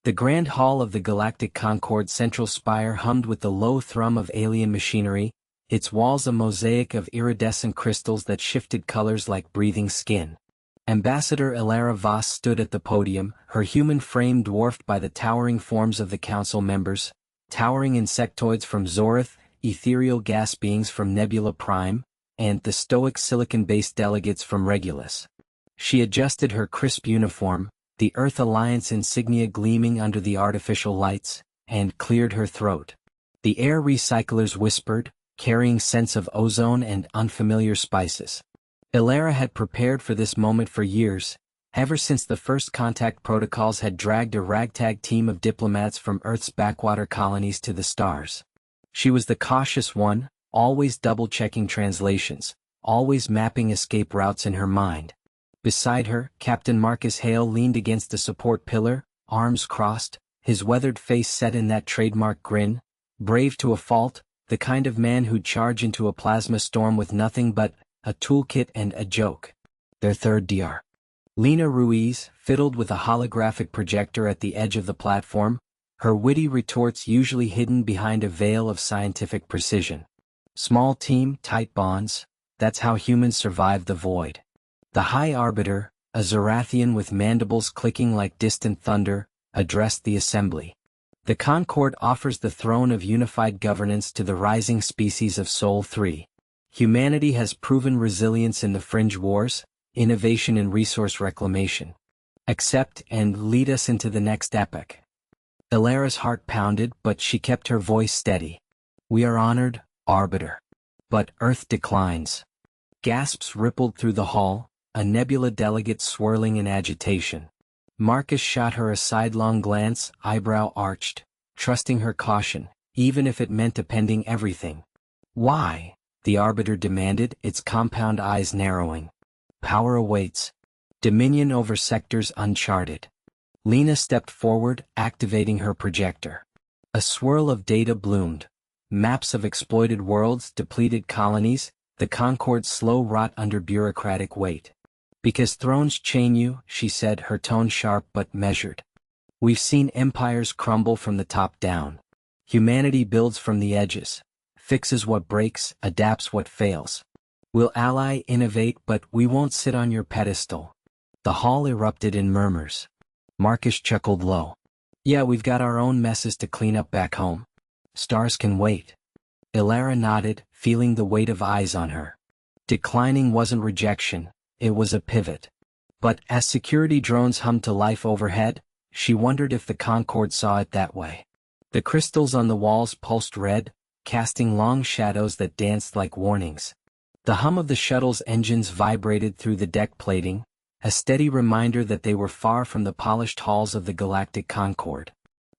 The grand hall of the Galactic Concord Central Spire hummed with the low thrum of alien machinery, its walls a mosaic of iridescent crystals that shifted colors like breathing skin. Ambassador Ilara Voss stood at the podium, her human frame dwarfed by the towering forms of the council members, towering insectoids from Zorith, ethereal gas beings from Nebula Prime, and the stoic silicon-based delegates from Regulus. She adjusted her crisp uniform, the Earth Alliance insignia gleaming under the artificial lights, and cleared her throat. The air recyclers whispered, carrying scents of ozone and unfamiliar spices. Ilara had prepared for this moment for years, ever since the first contact protocols had dragged a ragtag team of diplomats from Earth's backwater colonies to the stars. She was the cautious one, always double-checking translations, always mapping escape routes in her mind. Beside her, Captain Marcus Hale leaned against a support pillar, arms crossed, his weathered face set in that trademark grin, brave to a fault, the kind of man who'd charge into a plasma storm with nothing but a toolkit and a joke. Their third DR. Lena Ruiz fiddled with a holographic projector at the edge of the platform, her witty retorts usually hidden behind a veil of scientific precision. Small team, tight bonds, that's how humans survive the void. The High Arbiter, a Zorathian with mandibles clicking like distant thunder, addressed the assembly. The Concord offers the throne of unified governance to the rising species of Sol 3. Humanity has proven resilience in the fringe wars, innovation in resource reclamation. Accept and lead us into the next epoch. Ilara's heart pounded, but she kept her voice steady. We are honored, Arbiter. But Earth declines. Gasps rippled through the hall, a Nebula delegate swirling in agitation. Marcus shot her a sidelong glance, eyebrow arched, trusting her caution, even if it meant appending everything. Why? The Arbiter demanded, its compound eyes narrowing. Power awaits. Dominion over sectors uncharted. Lena stepped forward, activating her projector. A swirl of data bloomed. Maps of exploited worlds, depleted colonies, the Concord's slow rot under bureaucratic weight. Because thrones chain you, she said, her tone sharp but measured. We've seen empires crumble from the top down. Humanity builds from the edges. Fixes what breaks, adapts what fails. We'll ally, innovate, but we won't sit on your pedestal. The hall erupted in murmurs. Marcus chuckled low. Yeah, we've got our own messes to clean up back home. Stars can wait. Ilara nodded, feeling the weight of eyes on her. Declining wasn't rejection, it was a pivot. But as security drones hummed to life overhead, she wondered if the Concord saw it that way. The crystals on the walls pulsed red, casting long shadows that danced like warnings. The hum of the shuttle's engines vibrated through the deck plating, a steady reminder that they were far from the polished halls of the Galactic Concord.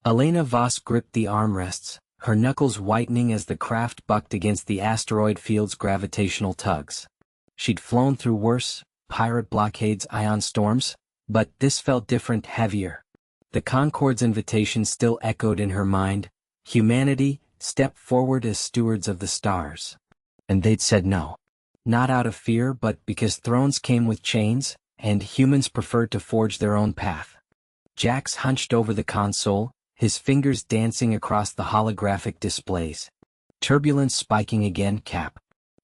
Elena Voss gripped the armrests, her knuckles whitening as the craft bucked against the asteroid field's gravitational tugs. She'd flown through worse, pirate blockades, ion storms, but this felt different, heavier. The Concord's invitation still echoed in her mind. Humanity, step forward as stewards of the stars. And they'd said no. Not out of fear, but because thrones came with chains, and humans preferred to forge their own path. Jax hunched over the console, his fingers dancing across the holographic displays. Turbulence spiking again, Cap.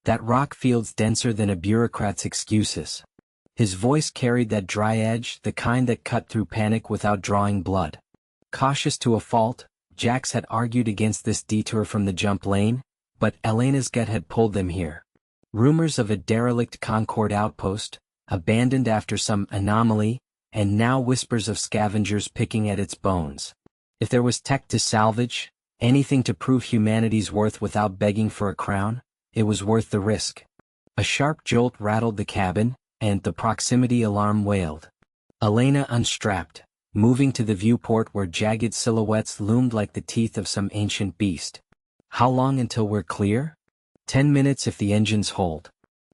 That rock field's denser than a bureaucrat's excuses. His voice carried that dry edge, the kind that cut through panic without drawing blood. Cautious to a fault, Jax had argued against this detour from the jump lane, but Elena's gut had pulled them here. Rumors of a derelict Concord outpost, abandoned after some anomaly, and now whispers of scavengers picking at its bones. If there was tech to salvage, anything to prove humanity's worth without begging for a crown, it was worth the risk. A sharp jolt rattled the cabin, and the proximity alarm wailed. Elena unstrapped, moving to the viewport where jagged silhouettes loomed like the teeth of some ancient beast. How long until we're clear? 10 minutes if the engines hold.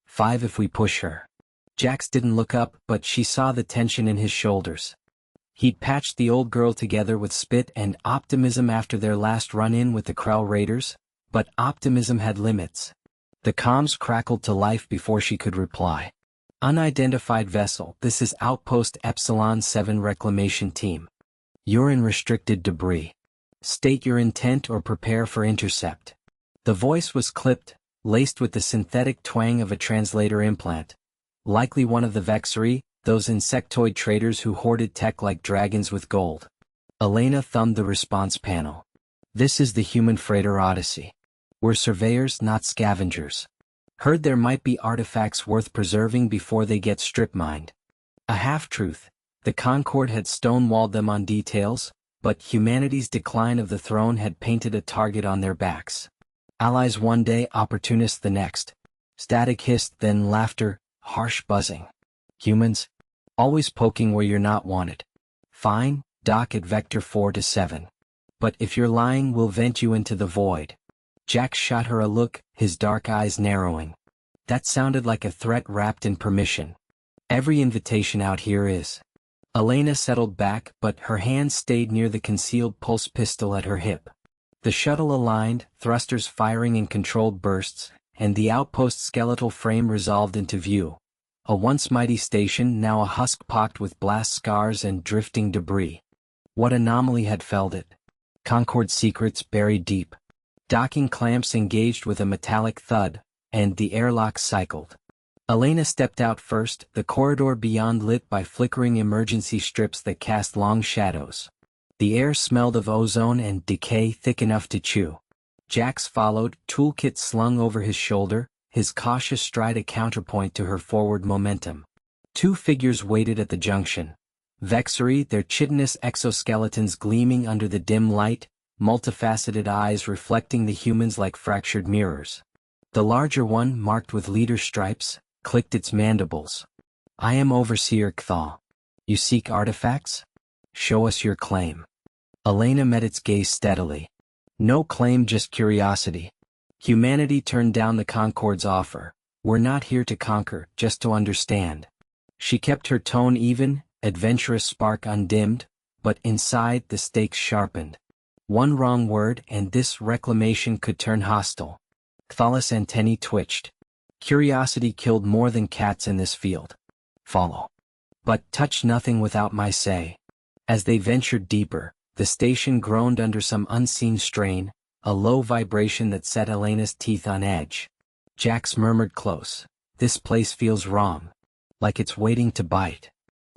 5 if we push her. Jax didn't look up, but she saw the tension in his shoulders. He'd patched the old girl together with spit and optimism after their last run-in with the Krell Raiders, but optimism had limits. The comms crackled to life before she could reply. Unidentified vessel, this is Outpost Epsilon 7 Reclamation Team. You're in restricted debris. State your intent or prepare for intercept. The voice was clipped, laced with the synthetic twang of a translator implant. Likely one of the Vexery, those insectoid traders who hoarded tech like dragons with gold. Elena thumbed the response panel. This is the human freighter Odyssey. We're surveyors, not scavengers. Heard there might be artifacts worth preserving before they get strip-mined. A half-truth. The Concord had stonewalled them on details, but humanity's decline of the throne had painted a target on their backs. Allies one day, opportunists the next. Static hissed, then laughter, harsh buzzing. Humans? Always poking where you're not wanted. Fine, dock at Vector 4-7. But if you're lying, we'll vent you into the void. Jack shot her a look, his dark eyes narrowing. That sounded like a threat wrapped in permission. Every invitation out here is. Elena settled back, but her hand stayed near the concealed pulse pistol at her hip. The shuttle aligned, thrusters firing in controlled bursts, and the outpost's skeletal frame resolved into view. A once mighty station, now a husk pocked with blast scars and drifting debris. What anomaly had felled it? Concorde secrets buried deep. Docking clamps engaged with a metallic thud, and the airlock cycled. Elena stepped out first, the corridor beyond lit by flickering emergency strips that cast long shadows. The air smelled of ozone and decay thick enough to chew. Jax followed, toolkit slung over his shoulder, his cautious stride a counterpoint to her forward momentum. Two figures waited at the junction. Vexery, their chitinous exoskeletons gleaming under the dim light, multifaceted eyes reflecting the humans like fractured mirrors. The larger one, marked with leader stripes, clicked its mandibles. I am Overseer Kthal. You seek artifacts? Show us your claim. Elena met its gaze steadily. No claim, just curiosity. Humanity turned down the Concorde's offer. We're not here to conquer, just to understand. She kept her tone even, adventurous spark undimmed, but inside the stakes sharpened. One wrong word and this reclamation could turn hostile. Kthal's antennae twitched. Curiosity killed more than cats in this field. Follow. But touch nothing without my say. As they ventured deeper, the station groaned under some unseen strain, a low vibration that set Elena's teeth on edge. Jax murmured close. This place feels wrong. Like it's waiting to bite.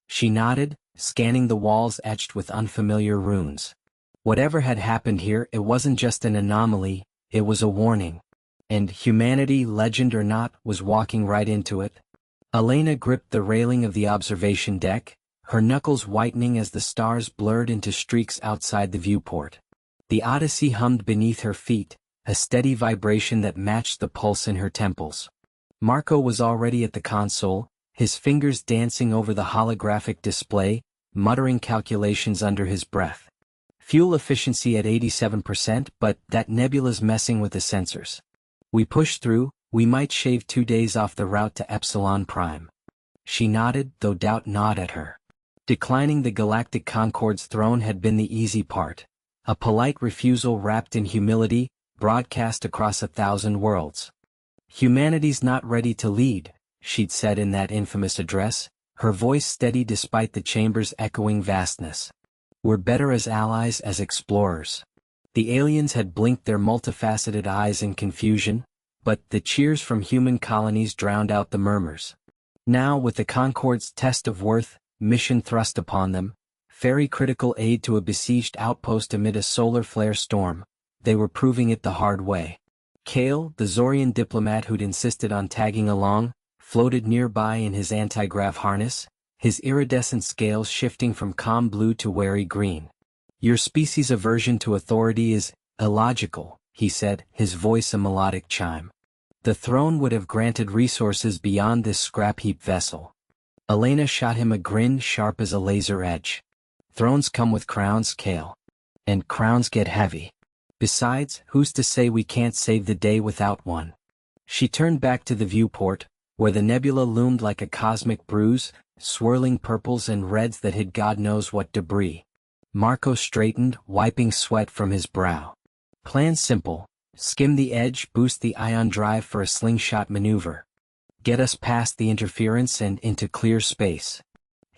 She nodded, scanning the walls etched with unfamiliar runes. Whatever had happened here, it wasn't just an anomaly, it was a warning. And humanity, legend or not, was walking right into it. Elena gripped the railing of the observation deck, her knuckles whitening as the stars blurred into streaks outside the viewport. The Odyssey hummed beneath her feet, a steady vibration that matched the pulse in her temples. Marco was already at the console, his fingers dancing over the holographic display, muttering calculations under his breath. Fuel efficiency at 87%, but that nebula's messing with the sensors. We push through, we might shave 2 days off the route to Epsilon Prime. She nodded, though doubt gnawed at her. Declining the Galactic Concorde's throne had been the easy part. A polite refusal wrapped in humility, broadcast across 1,000 worlds. Humanity's not ready to lead, she'd said in that infamous address, her voice steady despite the chamber's echoing vastness. We're better as allies, as explorers. The aliens had blinked their multifaceted eyes in confusion, but the cheers from human colonies drowned out the murmurs. Now, with the Concorde's test of worth, mission thrust upon them, very critical aid to a besieged outpost amid a solar flare storm, they were proving it the hard way. Kale, the Zorian diplomat who'd insisted on tagging along, floated nearby in his anti-grav harness, his iridescent scales shifting from calm blue to wary green. Your species' aversion to authority is illogical, he said, his voice a melodic chime. The throne would have granted resources beyond this scrap-heap vessel. Elena shot him a grin sharp as a laser edge. Thrones come with crowns, Kale. And crowns get heavy. Besides, who's to say we can't save the day without one? She turned back to the viewport, where the nebula loomed like a cosmic bruise, swirling purples and reds that hid God knows what debris. Marco straightened, wiping sweat from his brow. Plan simple. Skim the edge, boost the ion drive for a slingshot maneuver. Get us past the interference and into clear space.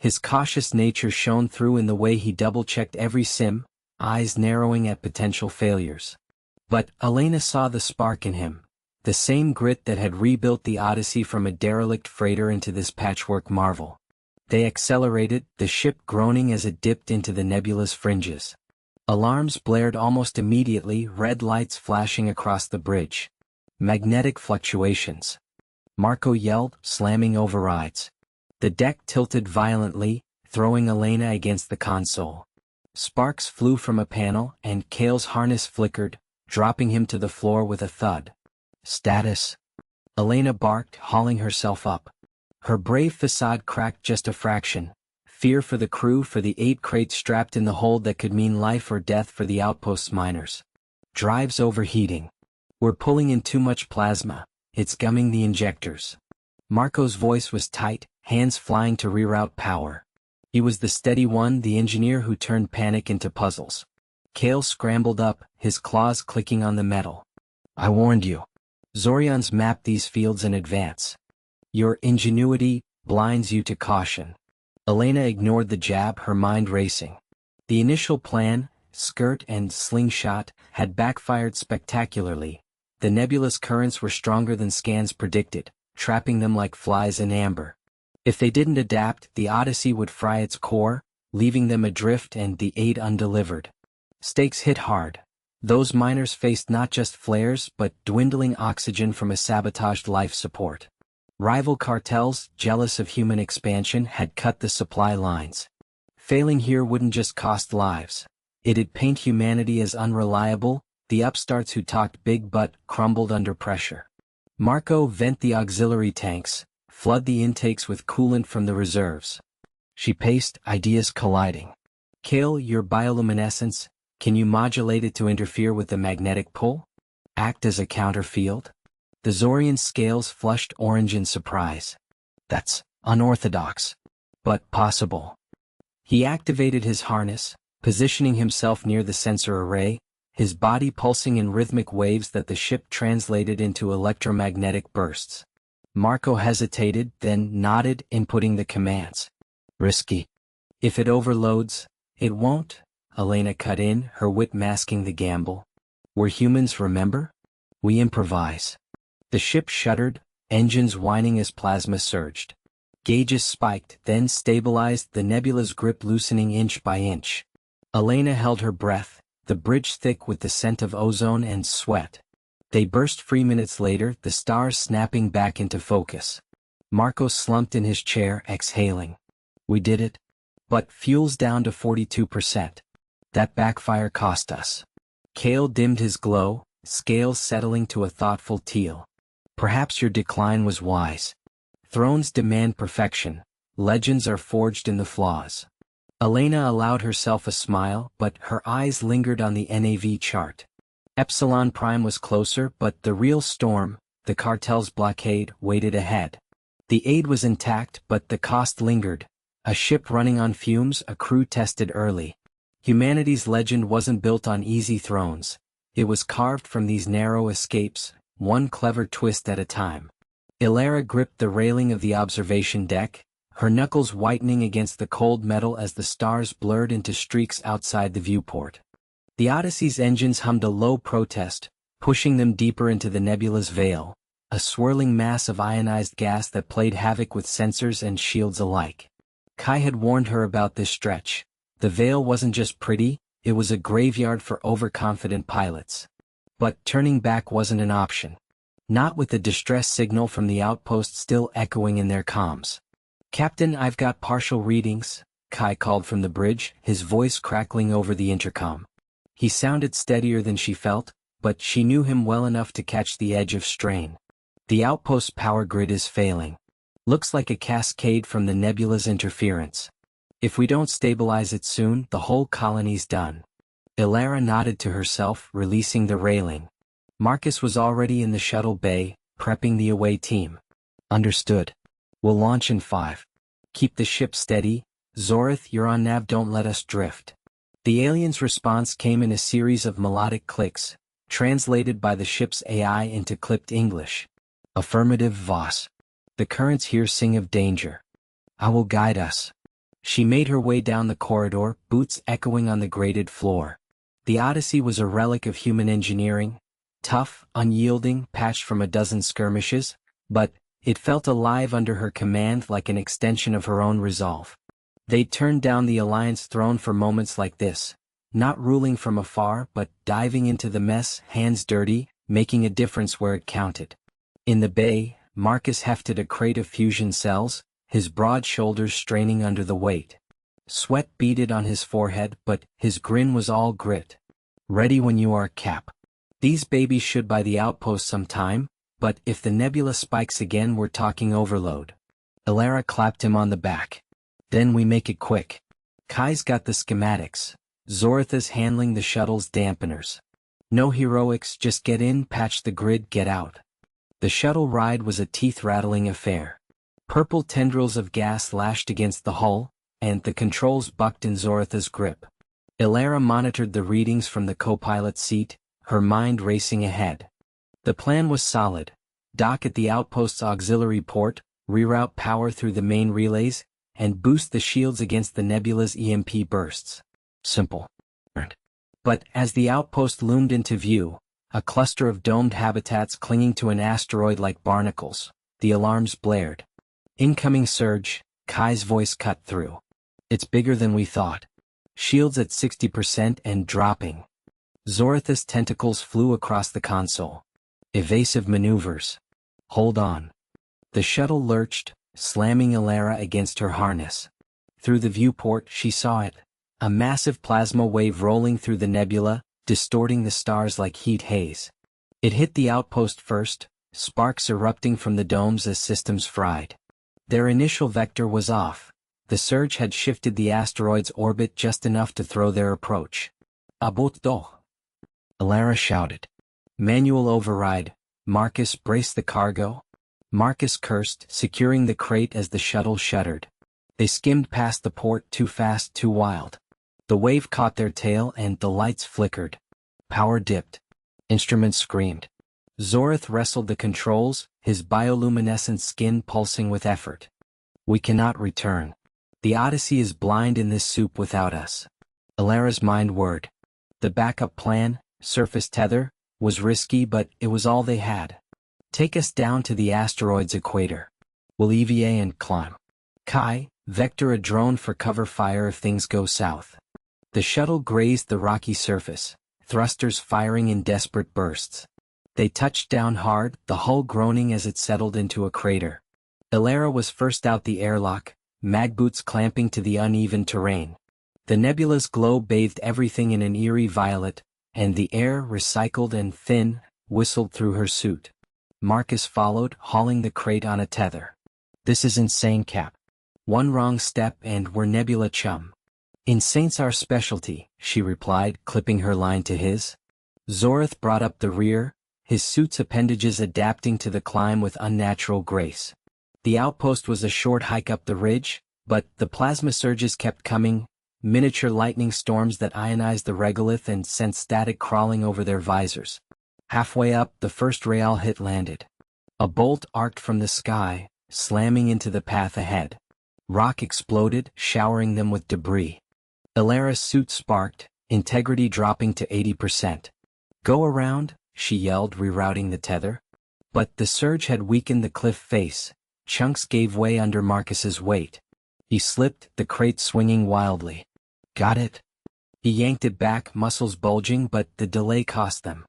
His cautious nature shone through in the way he double-checked every sim, eyes narrowing at potential failures. But Elena saw the spark in him, the same grit that had rebuilt the Odyssey from a derelict freighter into this patchwork marvel. They accelerated, the ship groaning as it dipped into the nebula's fringes. Alarms blared almost immediately, red lights flashing across the bridge. Magnetic fluctuations. Marco yelled, slamming overrides. The deck tilted violently, throwing Elena against the console. Sparks flew from a panel, and Kale's harness flickered, dropping him to the floor with a thud. Status. Elena barked, hauling herself up. Her brave facade cracked just a fraction. Fear for the crew, for the 8 crates strapped in the hold that could mean life or death for the outpost's miners. Drives overheating. We're pulling in too much plasma. It's gumming the injectors. Marco's voice was tight, hands flying to reroute power. He was the steady one, the engineer who turned panic into puzzles. Kale scrambled up, his claws clicking on the metal. I warned you. Zorions mapped these fields in advance. Your ingenuity blinds you to caution. Elena ignored the jab, her mind racing. The initial plan, skirt and slingshot, had backfired spectacularly. The nebulous currents were stronger than scans predicted, trapping them like flies in amber. If they didn't adapt, the Odyssey would fry its core, leaving them adrift and the aid undelivered. Stakes hit hard. Those miners faced not just flares but dwindling oxygen from a sabotaged life support. Rival cartels, jealous of human expansion, had cut the supply lines. Failing here wouldn't just cost lives. It'd paint humanity as unreliable. The upstarts who talked big but crumbled under pressure. Marco, vent the auxiliary tanks, flood the intakes with coolant from the reserves. She paced, ideas colliding. Kale, your bioluminescence, can you modulate it to interfere with the magnetic pull? Act as a counterfield? The Zorian scales flushed orange in surprise. That's unorthodox, but possible. He activated his harness, positioning himself near the sensor array, his body pulsing in rhythmic waves that the ship translated into electromagnetic bursts. Marco hesitated, then nodded, inputting the commands. Risky. If it overloads, it won't, Elena cut in, her wit masking the gamble. We're humans, remember? We improvise. The ship shuddered, engines whining as plasma surged. Gauges spiked, then stabilized, the nebula's grip loosening inch by inch. Elena held her breath, the bridge thick with the scent of ozone and sweat. They burst free minutes later, the stars snapping back into focus. Marco slumped in his chair, exhaling. We did it. But fuel's down to 42%. That backfire cost us. Kale dimmed his glow, scales settling to a thoughtful teal. Perhaps your decline was wise. Thrones demand perfection. Legends are forged in the flaws. Elena allowed herself a smile, but her eyes lingered on the NAV chart. Epsilon Prime was closer, but the real storm, the cartel's blockade, waited ahead. The aid was intact, but the cost lingered. A ship running on fumes, a crew tested early. Humanity's legend wasn't built on easy thrones. It was carved from these narrow escapes, one clever twist at a time. Ilara gripped the railing of the observation deck, her knuckles whitening against the cold metal as the stars blurred into streaks outside the viewport. The Odyssey's engines hummed a low protest, pushing them deeper into the nebula's veil, a swirling mass of ionized gas that played havoc with sensors and shields alike. Kai had warned her about this stretch. The veil wasn't just pretty, it was a graveyard for overconfident pilots. But turning back wasn't an option. Not with the distress signal from the outpost still echoing in their comms. Captain, I've got partial readings, Kai called from the bridge, his voice crackling over the intercom. He sounded steadier than she felt, but she knew him well enough to catch the edge of strain. The outpost's power grid is failing. Looks like a cascade from the nebula's interference. If we don't stabilize it soon, the whole colony's done. Ilara nodded to herself, releasing the railing. Marcus was already in the shuttle bay, prepping the away team. Understood. We'll launch in 5. Keep the ship steady. Zorith, you're on nav, don't let us drift. The alien's response came in a series of melodic clicks, translated by the ship's AI into clipped English. Affirmative, Voss. The currents here sing of danger. I will guide us. She made her way down the corridor, boots echoing on the grated floor. The Odyssey was a relic of human engineering, tough, unyielding, patched from a dozen skirmishes, but it felt alive under her command like an extension of her own resolve. They'd turned down the Alliance throne for moments like this, not ruling from afar but diving into the mess, hands dirty, making a difference where it counted. In the bay, Marcus hefted a crate of fusion cells, his broad shoulders straining under the weight. Sweat beaded on his forehead, but his grin was all grit. Ready when you are, Cap. These babies should buy the outpost sometime, but if the nebula spikes again we're talking overload. Elara clapped him on the back. Then we make it quick. Kai's got the schematics. Zoratha's handling the shuttle's dampeners. No heroics, just get in, patch the grid, get out. The shuttle ride was a teeth-rattling affair. Purple tendrils of gas lashed against the hull, and the controls bucked in Zoratha's grip. Elara monitored the readings from the co-pilot seat, her mind racing ahead. The plan was solid. Dock at the outpost's auxiliary port, reroute power through the main relays, and boost the shields against the nebula's EMP bursts. Simple. But as the outpost loomed into view, a cluster of domed habitats clinging to an asteroid like barnacles, the alarms blared. Incoming surge, Kai's voice cut through. It's bigger than we thought. Shields at 60% and dropping. Zoratha's tentacles flew across the console. Evasive maneuvers. Hold on. The shuttle lurched, slamming Elara against her harness. Through the viewport she saw it. A massive plasma wave rolling through the nebula, distorting the stars like heat haze. It hit the outpost first, sparks erupting from the domes as systems fried. Their initial vector was off. The surge had shifted the asteroid's orbit just enough to throw their approach. Abort do. Elara shouted. Manual override. Marcus, brace the cargo. Marcus cursed, securing the crate as the shuttle shuddered. They skimmed past the port, too fast, too wild. The wave caught their tail and the lights flickered. Power dipped. Instruments screamed. Zorath wrestled the controls, his bioluminescent skin pulsing with effort. We cannot return. The Odyssey is blind in this soup without us. Elara's mind whirred. The backup plan, surface tether, was risky but it was all they had. Take us down to the asteroid's equator. We'll EVA and climb. Kai, vector a drone for cover fire if things go south. The shuttle grazed the rocky surface, thrusters firing in desperate bursts. They touched down hard, the hull groaning as it settled into a crater. Elara was first out the airlock, magboots clamping to the uneven terrain. The nebula's glow bathed everything in an eerie violet, and the air, recycled and thin, whistled through her suit. Marcus followed, hauling the crate on a tether. This is insane, Cap. One wrong step and we're nebula chum. Insane's our specialty, she replied, clipping her line to his. Zorath brought up the rear, his suit's appendages adapting to the climb with unnatural grace. The outpost was a short hike up the ridge, but the plasma surges kept coming, miniature lightning storms that ionized the regolith and sent static crawling over their visors. Halfway up, the first rail hit landed. A bolt arced from the sky, slamming into the path ahead. Rock exploded, showering them with debris. Elara's suit sparked, integrity dropping to 80%. Go around, she yelled, rerouting the tether. But the surge had weakened the cliff face. Chunks gave way under Marcus's weight. He slipped, the crate swinging wildly. Got it? He yanked it back, muscles bulging, but the delay cost them.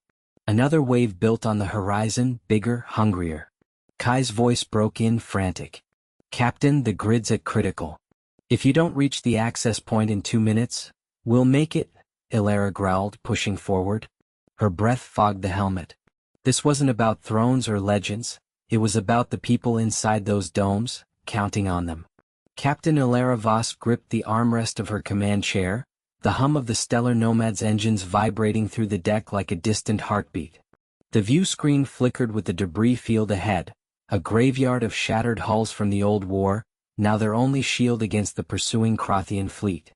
Another wave built on the horizon, bigger, hungrier. Kai's voice broke in, frantic. Captain, the grid's at critical. If you don't reach the access point in 2 minutes, we'll make it, Elara growled, pushing forward. Her breath fogged the helmet. This wasn't about thrones or legends, it was about the people inside those domes, counting on them. Captain Elara Voss gripped the armrest of her command chair, the hum of the Stellar Nomad's engines vibrating through the deck like a distant heartbeat. The view screen flickered with the debris field ahead, a graveyard of shattered hulls from the old war, now their only shield against the pursuing Crothian fleet.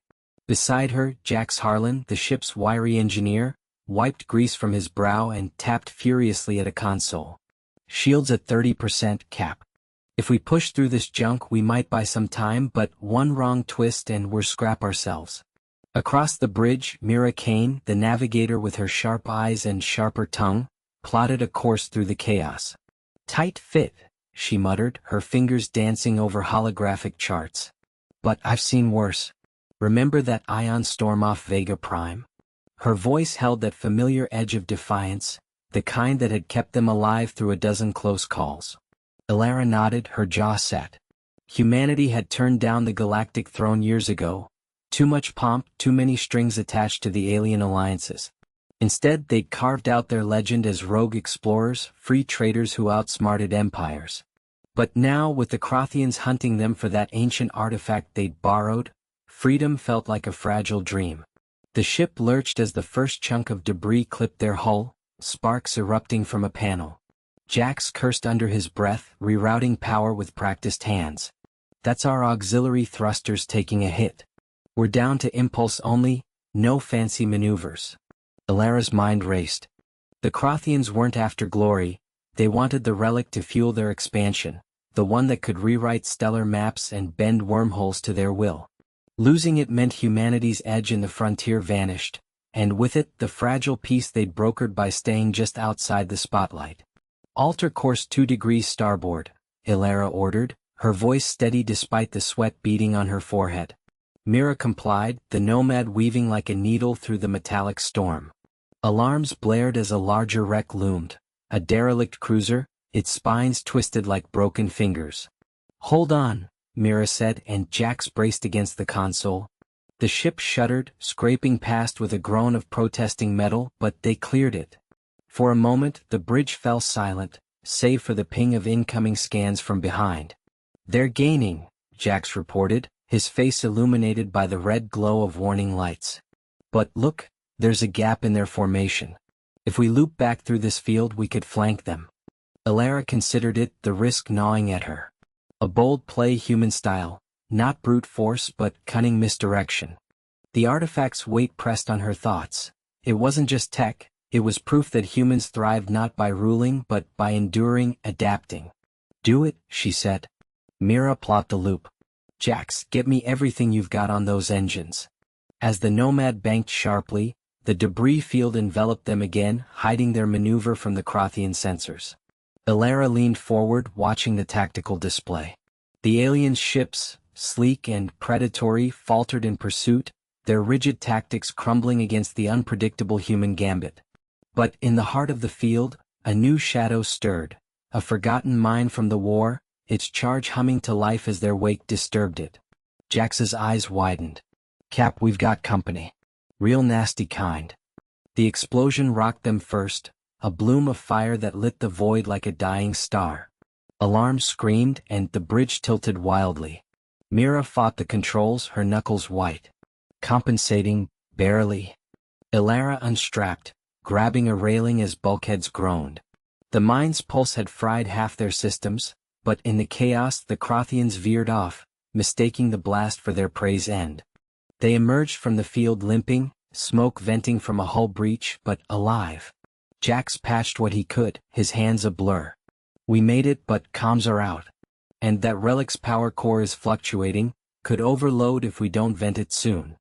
Beside her, Jax Harlan, the ship's wiry engineer, wiped grease from his brow and tapped furiously at a console. Shields at 30%, Cap. If we push through this junk we might buy some time, but one wrong twist and we're scrap ourselves. Across the bridge, Mira Kane, the navigator with her sharp eyes and sharper tongue, plotted a course through the chaos. Tight fit, she muttered, her fingers dancing over holographic charts. But I've seen worse. Remember that ion storm off Vega Prime? Her voice held that familiar edge of defiance, the kind that had kept them alive through a dozen close calls. Elara nodded, her jaw set. Humanity had turned down the galactic throne years ago. Too much pomp, too many strings attached to the alien alliances. Instead, they'd carved out their legend as rogue explorers, free traders who outsmarted empires. But now, with the Crothians hunting them for that ancient artifact they'd borrowed, freedom felt like a fragile dream. The ship lurched as the first chunk of debris clipped their hull, sparks erupting from a panel. Jax cursed under his breath, rerouting power with practiced hands. That's our auxiliary thrusters taking a hit. We're down to impulse only, no fancy maneuvers. Elara's mind raced. The Crothians weren't after glory, they wanted the relic to fuel their expansion, the one that could rewrite stellar maps and bend wormholes to their will. Losing it meant humanity's edge in the frontier vanished, and with it the fragile peace they'd brokered by staying just outside the spotlight. Alter course 2 degrees starboard, Elara ordered, her voice steady despite the sweat beading on her forehead. Mira complied, the Nomad weaving like a needle through the metallic storm. Alarms blared as a larger wreck loomed, a derelict cruiser, its spines twisted like broken fingers. Hold on, Mira said, and Jax braced against the console. The ship shuddered, scraping past with a groan of protesting metal, but they cleared it. For a moment, the bridge fell silent, save for the ping of incoming scans from behind. They're gaining, Jax reported, his face illuminated by the red glow of warning lights. But look, there's a gap in their formation. If we loop back through this field we could flank them. Elara considered it, the risk gnawing at her. A bold play human style, not brute force but cunning misdirection. The artifact's weight pressed on her thoughts. It wasn't just tech, it was proof that humans thrived not by ruling but by enduring, adapting. Do it, she said. Mira plopped the loop. Jax, get me everything you've got on those engines. As the Nomad banked sharply, the debris field enveloped them again, hiding their maneuver from the Crothian sensors. Elara leaned forward, watching the tactical display. The alien ships, sleek and predatory, faltered in pursuit, their rigid tactics crumbling against the unpredictable human gambit. But in the heart of the field, a new shadow stirred, a forgotten mine from the war, its charge humming to life as their wake disturbed it. Jax's eyes widened. Cap, we've got company. Real nasty kind. The explosion rocked them first, a bloom of fire that lit the void like a dying star. Alarms screamed and the bridge tilted wildly. Mira fought the controls, her knuckles white. Compensating, barely. Elara unstrapped, grabbing a railing as bulkheads groaned. The mine's pulse had fried half their systems, but in the chaos the Crothians veered off, mistaking the blast for their prey's end. They emerged from the field limping, smoke venting from a hull breach, but alive. Jax patched what he could, his hands a blur. We made it, but comms are out. And that relic's power core is fluctuating, could overload if we don't vent it soon.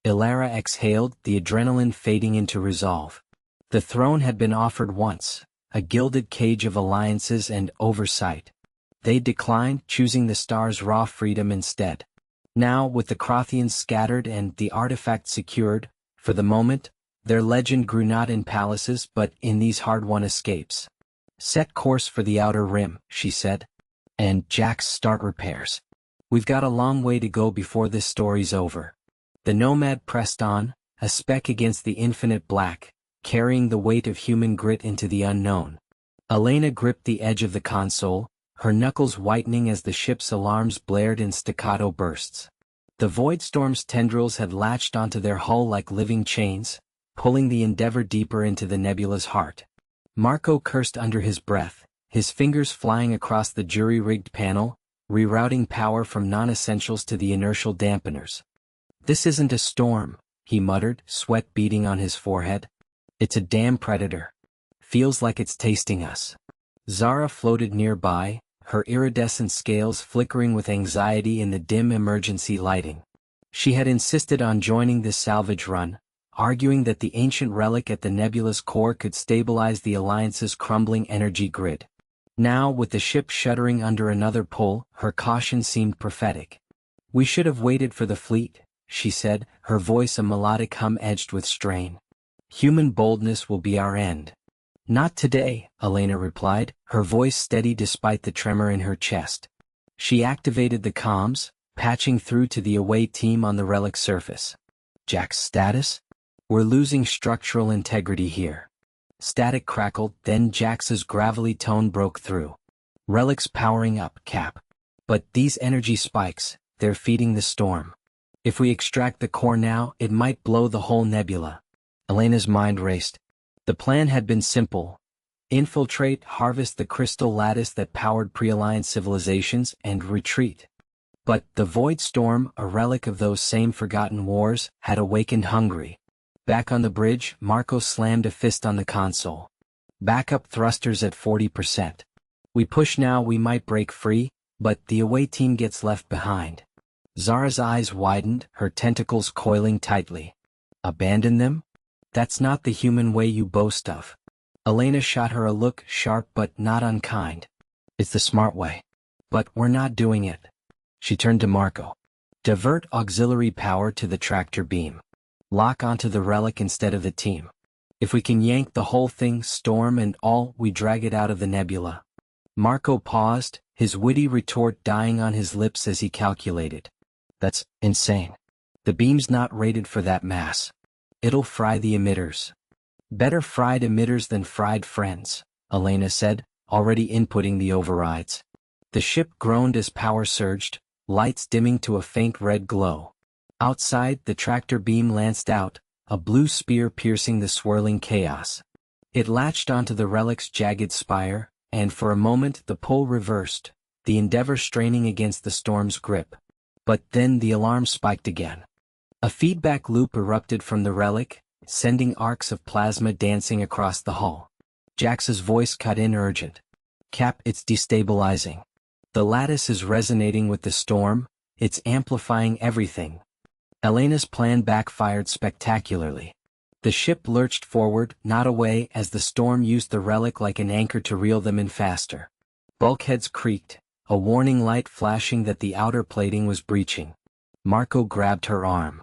Elara exhaled, the adrenaline fading into resolve. The throne had been offered once, a gilded cage of alliances and oversight. They declined, choosing the star's raw freedom instead. Now, with the Crothians scattered and the artifact secured, for the moment, their legend grew not in palaces but in these hard-won escapes. Set course for the outer rim, she said. And Jax, start repairs. We've got a long way to go before this story's over. The Nomad pressed on, a speck against the infinite black, carrying the weight of human grit into the unknown. Elena gripped the edge of the console, her knuckles whitening as the ship's alarms blared in staccato bursts. The Voidstorm's tendrils had latched onto their hull like living chains, pulling the Endeavor deeper into the nebula's heart. Marco cursed under his breath, his fingers flying across the jury-rigged panel, rerouting power from non-essentials to the inertial dampeners. This isn't a storm, he muttered, sweat beading on his forehead. It's a damn predator. Feels like it's tasting us. Zara floated nearby, her iridescent scales flickering with anxiety in the dim emergency lighting. She had insisted on joining this salvage run, arguing that the ancient relic at the nebula's core could stabilize the Alliance's crumbling energy grid. Now, with the ship shuddering under another pull, her caution seemed prophetic. "We should have waited for the fleet," she said, her voice a melodic hum edged with strain. "Human boldness will be our end." "Not today," Elena replied, her voice steady despite the tremor in her chest. She activated the comms, patching through to the away team on the relic surface. "Jack's status? We're losing structural integrity here." Static crackled, then Jax's gravelly tone broke through. "Relic's powering up, Cap. But these energy spikes, they're feeding the storm. If we extract the core now, it might blow the whole nebula." Elena's mind raced. The plan had been simple. Infiltrate, harvest the crystal lattice that powered pre-Alliance civilizations, and retreat. But the Void Storm, a relic of those same forgotten wars, had awakened hungry. Back on the bridge, Marco slammed a fist on the console. "Backup thrusters at 40%. We push now, we might break free, but the away team gets left behind." Zara's eyes widened, her tentacles coiling tightly. "Abandon them? That's not the human way you boast of." Elena shot her a look, sharp but not unkind. "It's the smart way. But we're not doing it." She turned to Marco. "Divert auxiliary power to the tractor beam. Lock onto the relic instead of the team. If we can yank the whole thing, storm and all, we drag it out of the nebula." Marco paused, his witty retort dying on his lips as he calculated. "That's insane. The beam's not rated for that mass. It'll fry the emitters." "Better fried emitters than fried friends," Elena said, already inputting the overrides. The ship groaned as power surged, lights dimming to a faint red glow. Outside, the tractor beam lanced out, a blue spear piercing the swirling chaos. It latched onto the relic's jagged spire, and for a moment the pull reversed, the Endeavor straining against the storm's grip. But then the alarm spiked again. A feedback loop erupted from the relic, sending arcs of plasma dancing across the hull. Jax's voice cut in urgent. "Cap, it's destabilizing. The lattice is resonating with the storm, it's amplifying everything." Elena's plan backfired spectacularly. The ship lurched forward, not away, as the storm used the relic like an anchor to reel them in faster. Bulkheads creaked, a warning light flashing that the outer plating was breaching. Marco grabbed her arm.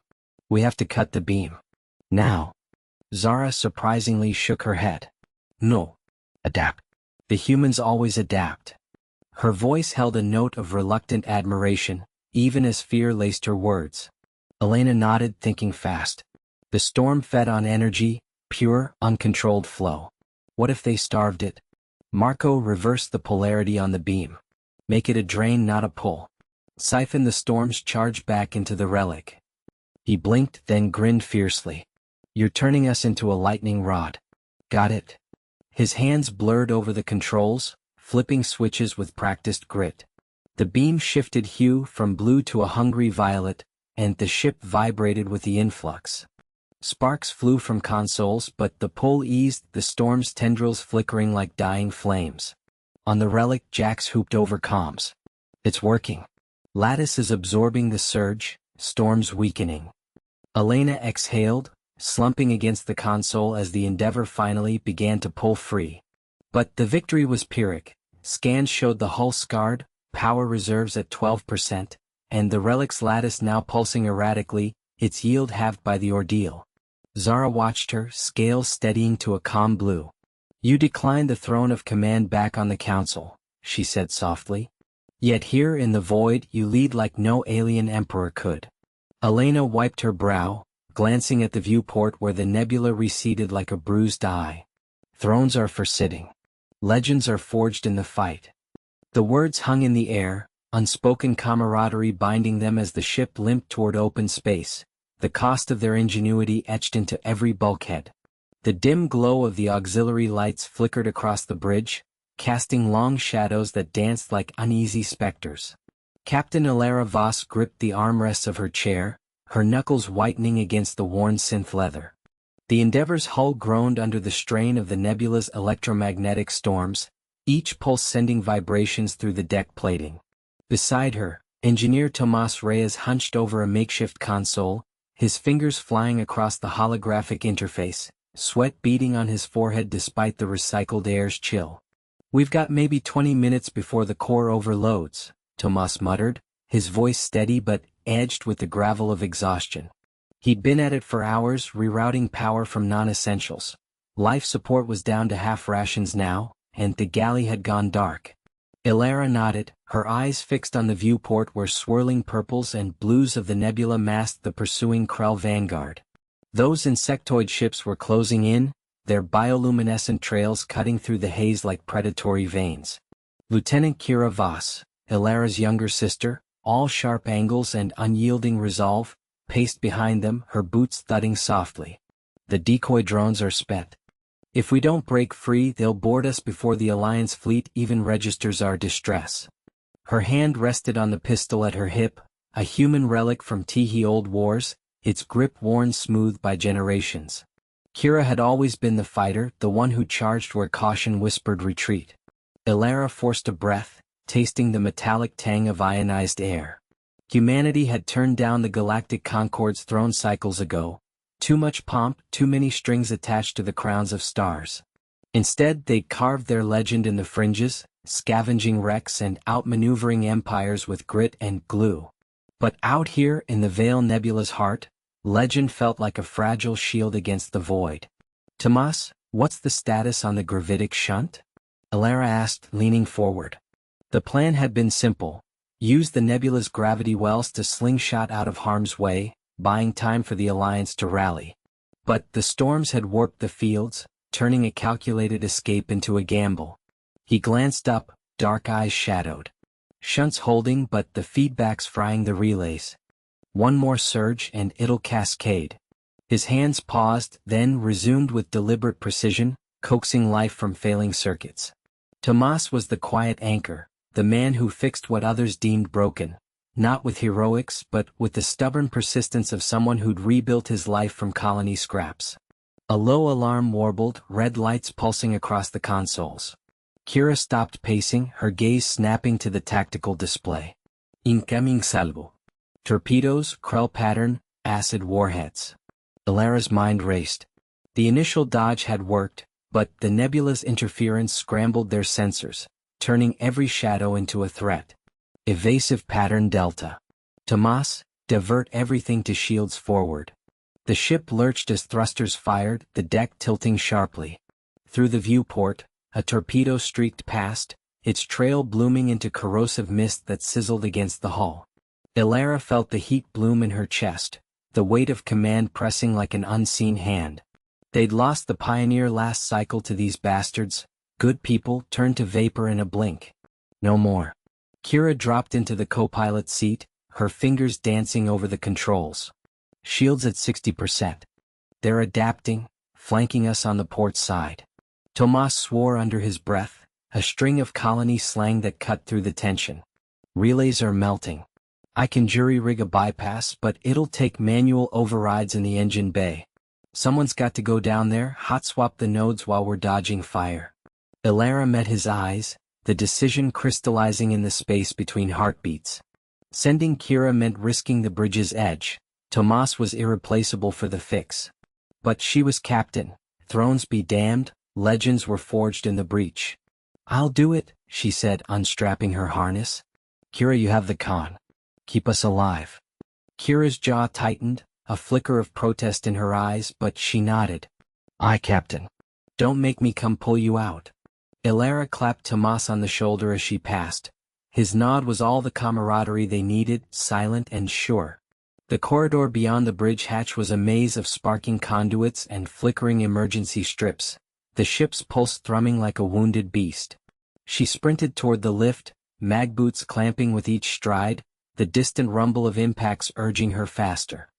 "We have to cut the beam. Now." Zara surprisingly shook her head. "No. Adapt. The humans always adapt." Her voice held a note of reluctant admiration, even as fear laced her words. Elena nodded, thinking fast. The storm fed on energy, pure, uncontrolled flow. What if they starved it? Marco reversed the polarity on the beam. Make it a drain, not a pull. Siphon the storm's charge back into the relic. He blinked, then grinned fiercely. "You're turning us into a lightning rod." "Got it." His hands blurred over the controls, flipping switches with practiced grit. The beam shifted hue from blue to a hungry violet, and the ship vibrated with the influx. Sparks flew from consoles, but the pull eased, the storm's tendrils flickering like dying flames. On the relic, Jax hooped over comms. "It's working. Lattice is absorbing the surge, storm's weakening." Elena exhaled, slumping against the console as the Endeavor finally began to pull free. But the victory was Pyrrhic. Scans showed the hull scarred, power reserves at 12%, and the relic's lattice now pulsing erratically, its yield halved by the ordeal. Zara watched her, scales steadying to a calm blue. "You declined the throne of command back on the council," she said softly. "Yet here in the void you lead like no alien emperor could." Elena wiped her brow, glancing at the viewport where the nebula receded like a bruised eye. "Thrones are for sitting. Legends are forged in the fight." The words hung in the air, unspoken camaraderie binding them as the ship limped toward open space, the cost of their ingenuity etched into every bulkhead. The dim glow of the auxiliary lights flickered across the bridge, casting long shadows that danced like uneasy specters. Captain Alara Voss gripped the armrests of her chair, her knuckles whitening against the worn synth leather. The Endeavor's hull groaned under the strain of the nebula's electromagnetic storms, each pulse sending vibrations through the deck plating. Beside her, Engineer Tomas Reyes hunched over a makeshift console, his fingers flying across the holographic interface, sweat beading on his forehead despite the recycled air's chill. "We've got maybe 20 minutes before the core overloads," Tomas muttered, his voice steady but edged with the gravel of exhaustion. He'd been at it for hours, rerouting power from non-essentials. Life support was down to half rations now, and the galley had gone dark. Ilara nodded, her eyes fixed on the viewport where swirling purples and blues of the nebula masked the pursuing Krell vanguard. Those insectoid ships were closing in, their bioluminescent trails cutting through the haze like predatory veins. Lieutenant Kira Voss, Ilara's younger sister, all sharp angles and unyielding resolve, paced behind them, her boots thudding softly. "The decoy drones are spent. If we don't break free, they'll board us before the Alliance fleet even registers our distress." Her hand rested on the pistol at her hip, a human relic from Tihi old wars, its grip worn smooth by generations. Kira had always been the fighter, the one who charged where caution whispered retreat. Ilara forced a breath, tasting the metallic tang of ionized air. Humanity had turned down the Galactic Concord's throne cycles ago. Too much pomp, too many strings attached to the crowns of stars. Instead, they'd carved their legend in the fringes, scavenging wrecks and outmaneuvering empires with grit and glue. But out here in the Veil Nebula's heart, legend felt like a fragile shield against the void. "Tomas, what's the status on the gravitic shunt?" Ilara asked, leaning forward. The plan had been simple. Use the nebula's gravity wells to slingshot out of harm's way, buying time for the Alliance to rally. But the storms had warped the fields, turning a calculated escape into a gamble. He glanced up, dark eyes shadowed. "Shunt's holding, but the feedback's frying the relays. One more surge and it'll cascade." His hands paused, then resumed with deliberate precision, coaxing life from failing circuits. Tomas was the quiet anchor, the man who fixed what others deemed broken. Not with heroics, but with the stubborn persistence of someone who'd rebuilt his life from colony scraps. A low alarm warbled, red lights pulsing across the consoles. Kira stopped pacing, her gaze snapping to the tactical display. "Incoming salvo. Torpedoes, Krell pattern, acid warheads." Ilara's mind raced. The initial dodge had worked, but the nebula's interference scrambled their sensors, turning every shadow into a threat. Evasive pattern delta. "Tomas, divert everything to shields forward." The ship lurched as thrusters fired, the deck tilting sharply. Through the viewport, a torpedo streaked past, its trail blooming into corrosive mist that sizzled against the hull. Ilara felt the heat bloom in her chest, the weight of command pressing like an unseen hand. They'd lost the Pioneer last cycle to these bastards, good people turned to vapor in a blink. No more. Kira dropped into the co-pilot seat, her fingers dancing over the controls. "Shields at 60%. They're adapting, flanking us on the port side." Tomas swore under his breath, a string of colony slang that cut through the tension. "Relays are melting. I can jury-rig a bypass, but it'll take manual overrides in the engine bay. Someone's got to go down there, hot-swap the nodes while we're dodging fire." Ilara met his eyes, the decision crystallizing in the space between heartbeats. Sending Kira meant risking the bridge's edge. Tomas was irreplaceable for the fix. But she was captain. Thrones be damned, legends were forged in the breach. "I'll do it," she said, unstrapping her harness. "Kira, you have the con. Keep us alive." Kira's jaw tightened, a flicker of protest in her eyes, but she nodded. "Aye, Captain. Don't make me come pull you out." Ilara clapped Tomas on the shoulder as she passed. His nod was all the camaraderie they needed, silent and sure. The corridor beyond the bridge hatch was a maze of sparking conduits and flickering emergency strips, the ship's pulse thrumming like a wounded beast. She sprinted toward the lift, mag boots clamping with each stride, the distant rumble of impacts urging her faster.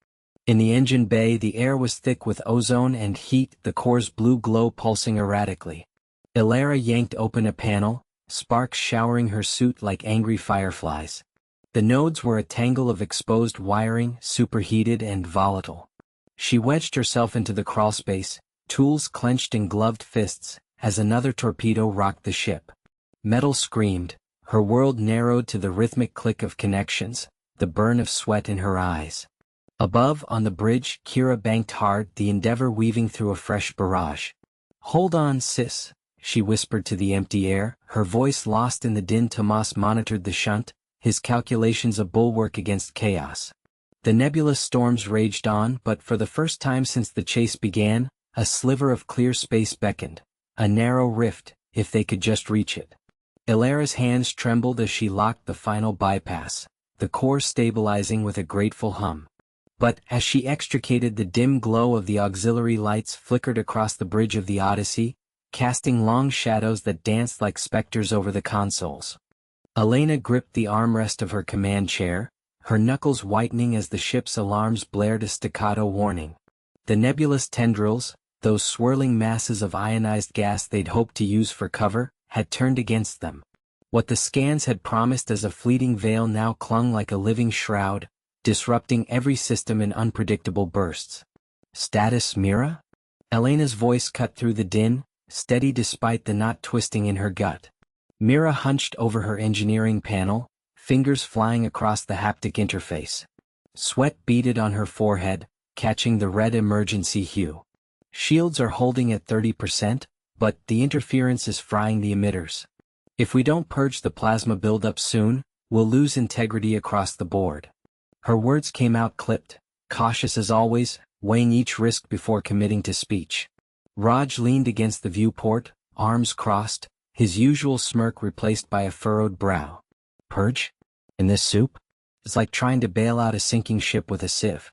In the engine bay, the air was thick with ozone and heat, the core's blue glow pulsing erratically. Ilara yanked open a panel, sparks showering her suit like angry fireflies. The nodes were a tangle of exposed wiring, superheated and volatile. She wedged herself into the crawlspace, tools clenched in gloved fists, as another torpedo rocked the ship. Metal screamed, her world narrowed to the rhythmic click of connections, the burn of sweat in her eyes. Above, on the bridge, Kira banked hard, the Endeavor weaving through a fresh barrage. "Hold on, sis," she whispered to the empty air, her voice lost in the din. Tomas monitored the shunt, his calculations a bulwark against chaos. The nebulous storms raged on, but for the first time since the chase began, a sliver of clear space beckoned. A narrow rift, if they could just reach it. Ilara's hands trembled as she locked the final bypass, the core stabilizing with a grateful hum. But as she extricated, the dim glow of the auxiliary lights flickered across the bridge of the Odyssey, casting long shadows that danced like specters over the consoles. Elena gripped the armrest of her command chair, her knuckles whitening as the ship's alarms blared a staccato warning. The nebulous tendrils, those swirling masses of ionized gas they'd hoped to use for cover, had turned against them. What the scans had promised as a fleeting veil now clung like a living shroud, disrupting every system in unpredictable bursts. "Status, Mira?" Elena's voice cut through the din, steady despite the knot twisting in her gut. Mira hunched over her engineering panel, fingers flying across the haptic interface. Sweat beaded on her forehead, catching the red emergency hue. "Shields are holding at 30%, but the interference is frying the emitters. If we don't purge the plasma buildup soon, we'll lose integrity across the board." Her words came out clipped, cautious as always, weighing each risk before committing to speech. Raj leaned against the viewport, arms crossed, his usual smirk replaced by a furrowed brow. "Purge? In this soup? It's like trying to bail out a sinking ship with a sieve."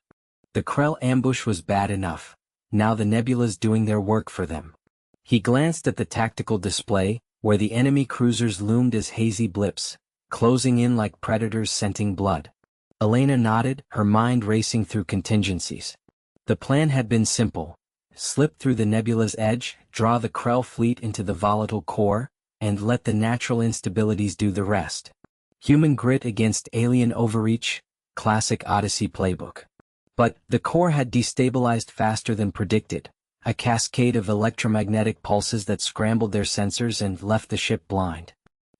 The Krell ambush was bad enough. Now the nebulas doing their work for them. He glanced at the tactical display, where the enemy cruisers loomed as hazy blips, closing in like predators scenting blood. Elena nodded, her mind racing through contingencies. The plan had been simple. Slip through the nebula's edge, draw the Krell fleet into the volatile core, and let the natural instabilities do the rest. Human grit against alien overreach, classic Odyssey playbook. But the core had destabilized faster than predicted, a cascade of electromagnetic pulses that scrambled their sensors and left the ship blind.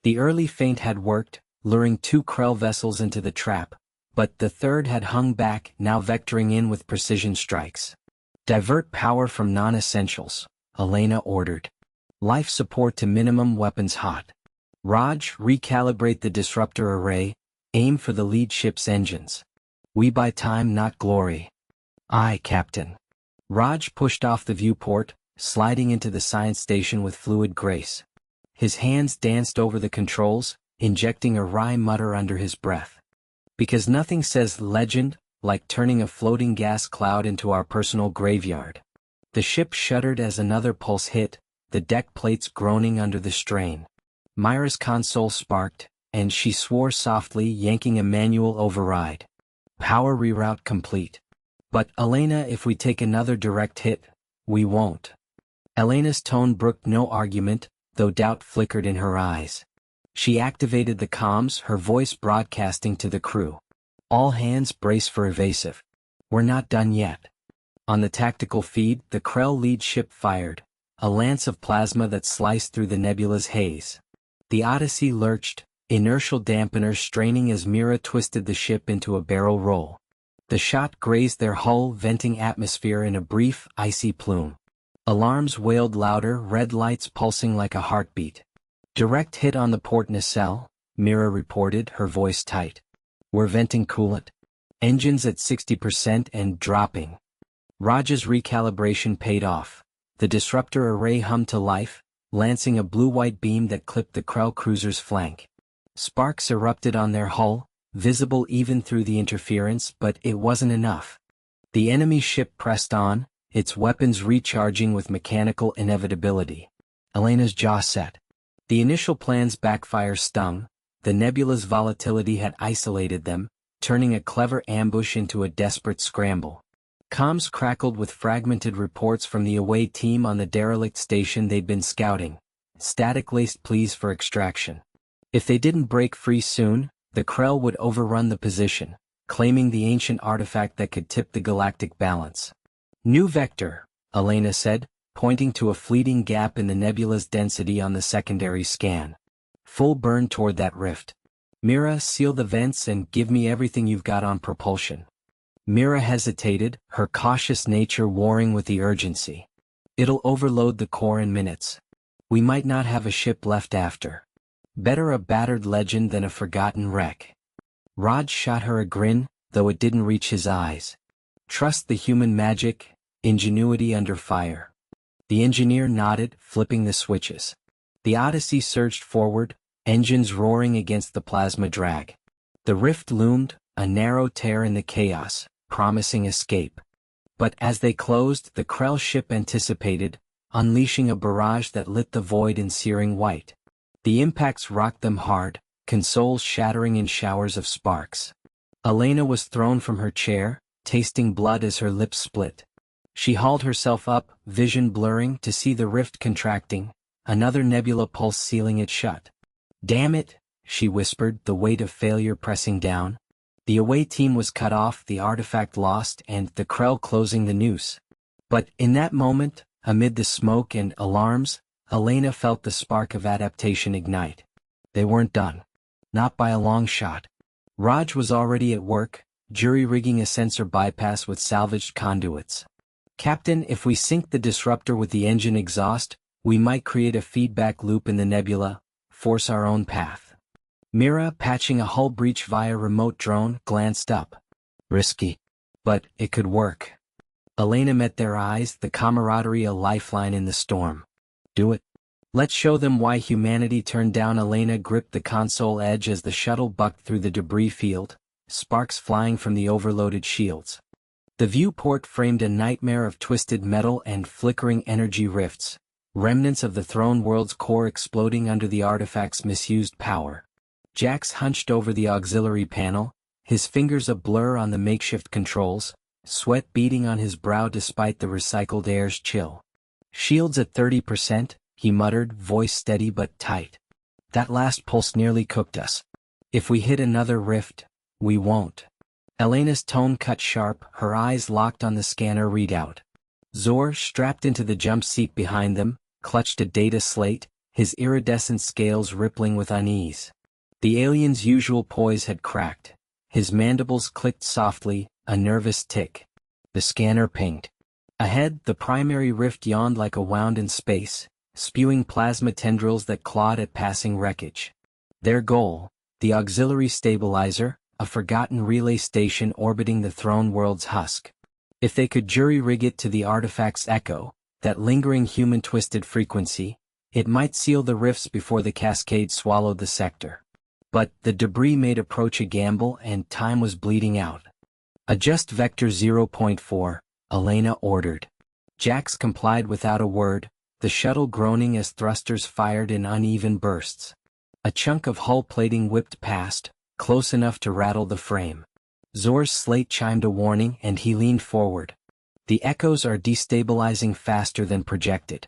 The early feint had worked, luring 2 Krell vessels into the trap, but the third had hung back, now vectoring in with precision strikes. "Divert power from non-essentials," Elena ordered. "Life support to minimum, weapons hot. Raj, recalibrate the disruptor array, aim for the lead ship's engines. We buy time, not glory." "Aye, Captain." Raj pushed off the viewport, sliding into the science station with fluid grace. His hands danced over the controls, injecting a wry mutter under his breath. Because nothing says legend like turning a floating gas cloud into our personal graveyard. The ship shuddered as another pulse hit, the deck plates groaning under the strain. Myra's console sparked, and she swore softly, yanking a manual override. "Power reroute complete." "But Elena, if we take another direct hit, we won't." Elena's tone brooked no argument, though doubt flickered in her eyes. She activated the comms, her voice broadcasting to the crew. "All hands brace for evasive. We're not done yet." On the tactical feed, the Krell lead ship fired, a lance of plasma that sliced through the nebula's haze. The Odyssey lurched, inertial dampeners straining as Mira twisted the ship into a barrel roll. The shot grazed their hull, venting atmosphere in a brief, icy plume. Alarms wailed louder, red lights pulsing like a heartbeat. "Direct hit on the port nacelle," Mira reported, her voice tight. "We're venting coolant. Engines at 60% and dropping." Raj's recalibration paid off. The disruptor array hummed to life, lancing a blue-white beam that clipped the Krell cruiser's flank. Sparks erupted on their hull, visible even through the interference, but it wasn't enough. The enemy ship pressed on, its weapons recharging with mechanical inevitability. Elena's jaw set. The initial plan's backfire stung. The nebula's volatility had isolated them, turning a clever ambush into a desperate scramble. Comms crackled with fragmented reports from the away team on the derelict station they'd been scouting, static-laced pleas for extraction. If they didn't break free soon, the Krell would overrun the position, claiming the ancient artifact that could tip the galactic balance. "New vector," Elena said, pointing to a fleeting gap in the nebula's density on the secondary scan. full burn toward that rift. Mira, seal the vents and give me everything you've got on propulsion. Mira hesitated, her cautious nature warring with the urgency. It'll overload the core in minutes. We might not have a ship left after. Better a battered legend than a forgotten wreck. Raj shot her a grin, though it didn't reach his eyes. Trust the human magic, ingenuity under fire. The engineer nodded, flipping the switches. The Odyssey surged forward, engines roaring against the plasma drag. The rift loomed, a narrow tear in the chaos, promising escape. But as they closed, the Krell ship anticipated, unleashing a barrage that lit the void in searing white. The impacts rocked them hard, consoles shattering in showers of sparks. Elena was thrown from her chair, tasting blood as her lips split. She hauled herself up, vision blurring, to see the rift contracting, another nebula pulse sealing it shut. "Damn it," she whispered, the weight of failure pressing down. The away team was cut off, the artifact lost, and the Krell closing the noose. But in that moment, amid the smoke and alarms, Elena felt the spark of adaptation ignite. They weren't done. Not by a long shot. Raj was already at work, jury-rigging a sensor bypass with salvaged conduits. "Captain, if we sync the disruptor with the engine exhaust, we might create a feedback loop in the nebula, force our own path." Mira, patching a hull breach via remote drone, glanced up. Risky. But it could work. Elena met their eyes, the camaraderie a lifeline in the storm. "Do it. Let's show them why humanity turned down." Elena gripped the console edge as the shuttle bucked through the debris field, sparks flying from the overloaded shields. The viewport framed a nightmare of twisted metal and flickering energy rifts, remnants of the throne world's core exploding under the artifact's misused power. Jax hunched over the auxiliary panel, his fingers a blur on the makeshift controls, sweat beading on his brow despite the recycled air's chill. "Shields at 30%, he muttered, voice steady but tight. "That last pulse nearly cooked us. If we hit another rift, we won't." Elena's tone cut sharp, her eyes locked on the scanner readout. Zor, strapped into the jump seat behind them, clutched a data slate, his iridescent scales rippling with unease. The alien's usual poise had cracked. His mandibles clicked softly, a nervous tick. The scanner pinged. Ahead, the primary rift yawned like a wound in space, spewing plasma tendrils that clawed at passing wreckage. Their goal, the auxiliary stabilizer, a forgotten relay station orbiting the throne world's husk. If they could jury-rig it to the artifact's echo, that lingering human-twisted frequency, it might seal the rifts before the cascade swallowed the sector. But the debris made approach a gamble and time was bleeding out. "Adjust vector 0.4, Elena ordered. Jax complied without a word, the shuttle groaning as thrusters fired in uneven bursts. A chunk of hull plating whipped past, close enough to rattle the frame. Zor's slate chimed a warning and he leaned forward. "The echoes are destabilizing faster than projected.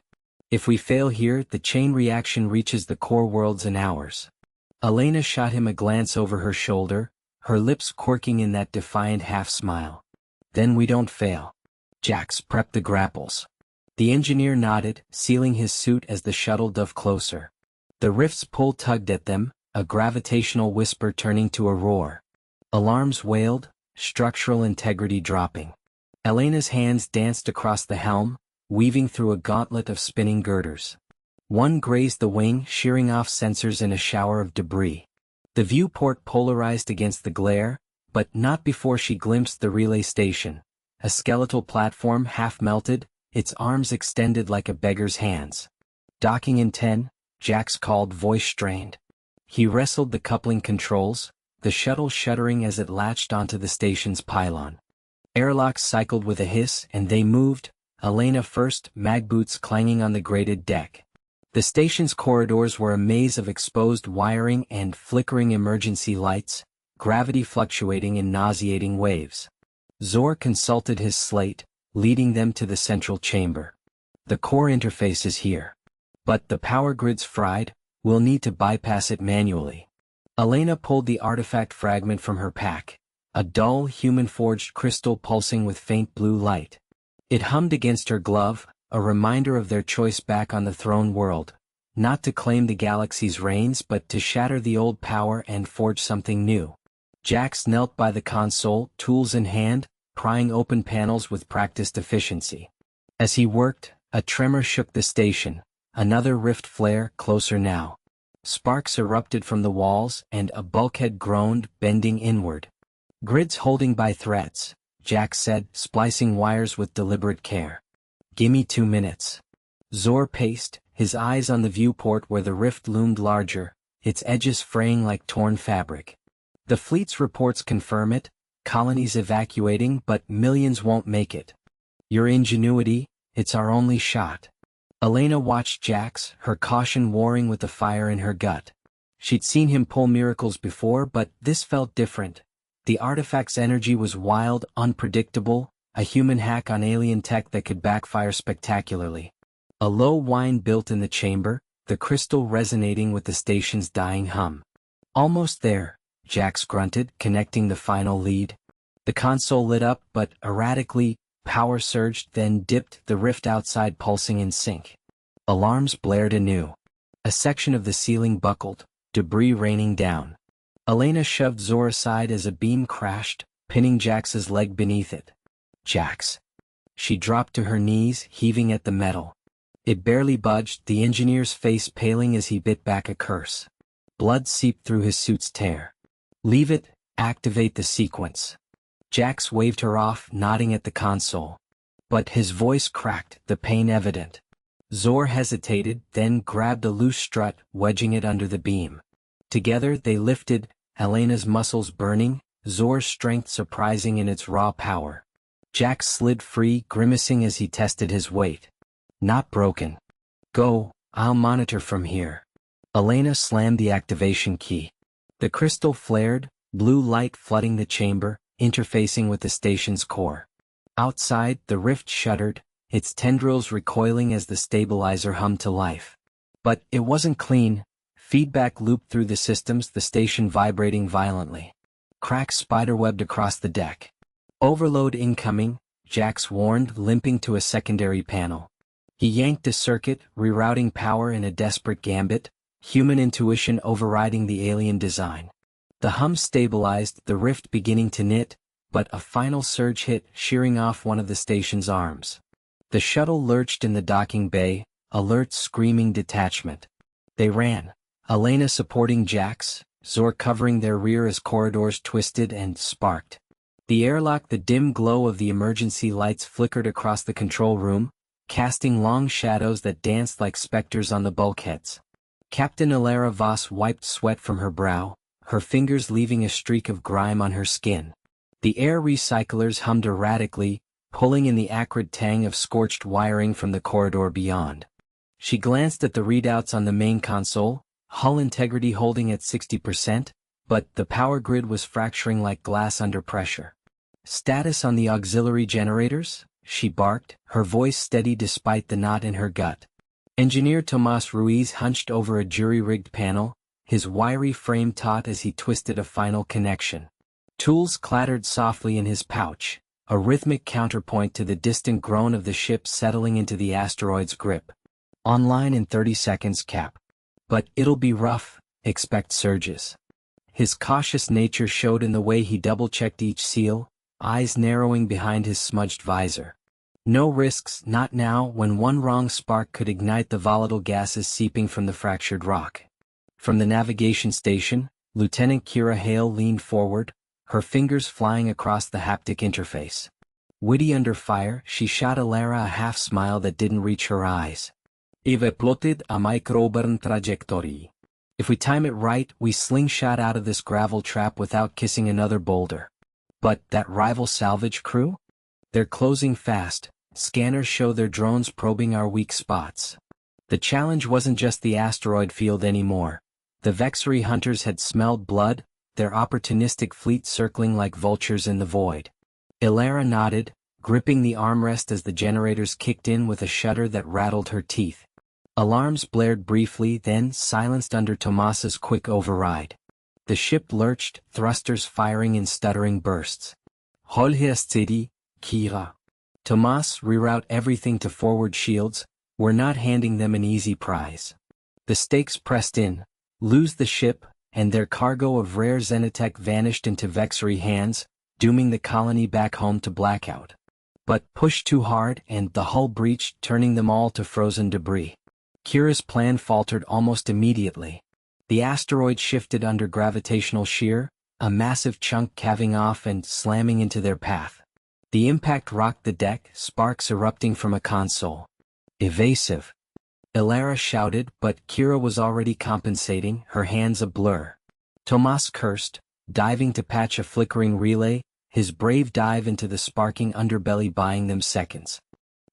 If we fail here, the chain reaction reaches the core worlds in hours." Elena shot him a glance over her shoulder, her lips quirking in that defiant half-smile. "Then we don't fail." Jax prepped the grapples. The engineer nodded, sealing his suit as the shuttle dove closer. The rift's pull tugged at them, a gravitational whisper turning to a roar. Alarms wailed, structural integrity dropping. Elena's hands danced across the helm, weaving through a gauntlet of spinning girders. One grazed the wing, shearing off sensors in a shower of debris. The viewport polarized against the glare, but not before she glimpsed the relay station, a skeletal platform half-melted, its arms extended like a beggar's hands. "Docking in 10, Jax called, voice strained. He wrestled the coupling controls, the shuttle shuddering as it latched onto the station's pylon. Airlocks cycled with a hiss and they moved, Elena first, mag boots clanging on the grated deck. The station's corridors were a maze of exposed wiring and flickering emergency lights, gravity fluctuating in nauseating waves. Zor consulted his slate, leading them to the central chamber. "The core interface is here. But the power grid's fried, we'll need to bypass it manually." Elena pulled the artifact fragment from her pack, a dull, human-forged crystal pulsing with faint blue light. It hummed against her glove, a reminder of their choice back on the throne world. not to claim the galaxy's reigns but to shatter the old power and forge something new. Jax knelt by the console, tools in hand, prying open panels with practiced efficiency. As he worked, a tremor shook the station, another rift flare closer now. Sparks erupted from the walls and a bulkhead groaned, bending inward. Grids holding by threads, Jax said, splicing wires with deliberate care. Gimme 2 minutes. Zor paced, his eyes on the viewport where the rift loomed larger, its edges fraying like torn fabric. The fleet's reports confirm it, colonies evacuating but millions won't make it. Your ingenuity, it's our only shot. Elena watched Jax, her caution warring with the fire in her gut. She'd seen him pull miracles before but this felt different. The artifact's energy was wild, unpredictable, a human hack on alien tech that could backfire spectacularly. A low whine built in the chamber, the crystal resonating with the station's dying hum. Almost there, Jax grunted, connecting the final lead. The console lit up but erratically, power surged then dipped, the rift outside pulsing in sync. Alarms blared anew. A section of the ceiling buckled, debris raining down. Elena shoved Zor aside as a beam crashed, pinning Jax's leg beneath it. Jax. She dropped to her knees, heaving at the metal. It barely budged, the engineer's face paling as he bit back a curse. Blood seeped through his suit's tear. Leave it, activate the sequence. Jax waved her off, nodding at the console. But his voice cracked, the pain evident. Zor hesitated, then grabbed a loose strut, wedging it under the beam. Together they lifted, Elena's muscles burning, Zor's strength surprising in its raw power. Jax slid free, grimacing as he tested his weight. Not broken. Go, I'll monitor from here. Elena slammed the activation key. The crystal flared, blue light flooding the chamber, interfacing with the station's core. Outside, the rift shuddered, its tendrils recoiling as the stabilizer hummed to life. But it wasn't clean. Feedback looped through the systems, the station vibrating violently. Cracks spiderwebbed across the deck. Overload incoming, Jax warned, limping to a secondary panel. He yanked a circuit, rerouting power in a desperate gambit, human intuition overriding the alien design. The hum stabilized, the rift beginning to knit, but a final surge hit, shearing off one of the station's arms. The shuttle lurched in the docking bay, alert screaming detachment. They ran, Elena supporting Jax, Zor covering their rear as corridors twisted and sparked. The airlock, the dim glow of the emergency lights flickered across the control room, casting long shadows that danced like specters on the bulkheads. Captain Elara Voss wiped sweat from her brow, her fingers leaving a streak of grime on her skin. The air recyclers hummed erratically, pulling in the acrid tang of scorched wiring from the corridor beyond. She glanced at the readouts on the main console, hull integrity holding at 60%, but the power grid was fracturing like glass under pressure. Status on the auxiliary generators? She barked, her voice steady despite the knot in her gut. Engineer Tomas Ruiz hunched over a jury-rigged panel, his wiry frame taut as he twisted a final connection. Tools clattered softly in his pouch, a rhythmic counterpoint to the distant groan of the ship settling into the asteroid's grip. Online in 30 seconds, Cap. But it'll be rough, expect surges. His cautious nature showed in the way he double-checked each seal, eyes narrowing behind his smudged visor. No risks, not now, when one wrong spark could ignite the volatile gases seeping from the fractured rock. From the navigation station, Lieutenant Kira Hale leaned forward, her fingers flying across the haptic interface. Witty under fire, she shot Elara a half-smile that didn't reach her eyes. I've plotted a microburn trajectory. If we time it right, we slingshot out of this gravel trap without kissing another boulder. But that rival salvage crew? They're closing fast. Scanners show their drones probing our weak spots. The challenge wasn't just the asteroid field anymore. The Vexery hunters had smelled blood, their opportunistic fleet circling like vultures in the void. Elara nodded, gripping the armrest as the generators kicked in with a shudder that rattled her teeth. Alarms blared briefly, then silenced under Tomas's quick override. The ship lurched, thrusters firing in stuttering bursts. Hol here steady, Kira. Tomas, reroute everything to forward shields, we're not handing them an easy prize. The stakes pressed in. Lose the ship, and their cargo of rare Xenotech vanished into Vexery hands, dooming the colony back home to blackout. But pushed too hard and the hull breached, turning them all to frozen debris. Kira's plan faltered almost immediately. The asteroid shifted under gravitational shear, a massive chunk calving off and slamming into their path. The impact rocked the deck, sparks erupting from a console. Evasive. Ilara shouted, but Kira was already compensating, her hands a blur. Tomas cursed, diving to patch a flickering relay, his brave dive into the sparking underbelly buying them seconds.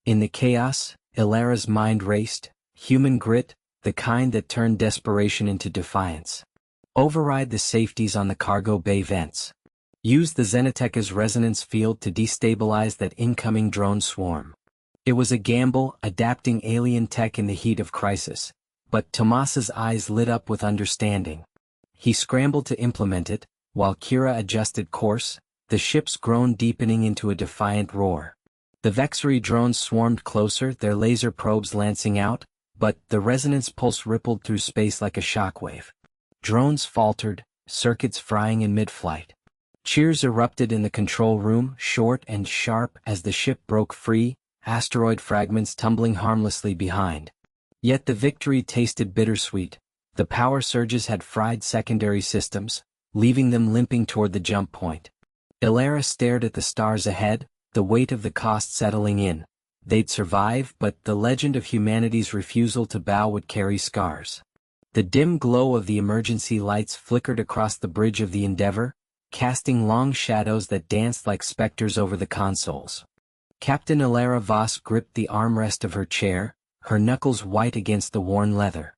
In the chaos, Ilara's mind raced, human grit, the kind that turned desperation into defiance. Override the safeties on the cargo bay vents. Use the Xenotech's resonance field to destabilize that incoming drone swarm. It was a gamble, adapting alien tech in the heat of crisis, but Tomas's eyes lit up with understanding. He scrambled to implement it, while Kira adjusted course, the ship's groan deepening into a defiant roar. The Vexery drones swarmed closer, their laser probes lancing out, but the resonance pulse rippled through space like a shockwave. Drones faltered, circuits frying in mid-flight. Cheers erupted in the control room, short and sharp as the ship broke free, asteroid fragments tumbling harmlessly behind. Yet the victory tasted bittersweet. The power surges had fried secondary systems, leaving them limping toward the jump point. Ilara stared at the stars ahead, the weight of the cost settling in. They'd survive, but the legend of humanity's refusal to bow would carry scars. The dim glow of the emergency lights flickered across the bridge of the Endeavor, casting long shadows that danced like specters over the consoles. Captain Ilara Voss gripped the armrest of her chair, her knuckles white against the worn leather.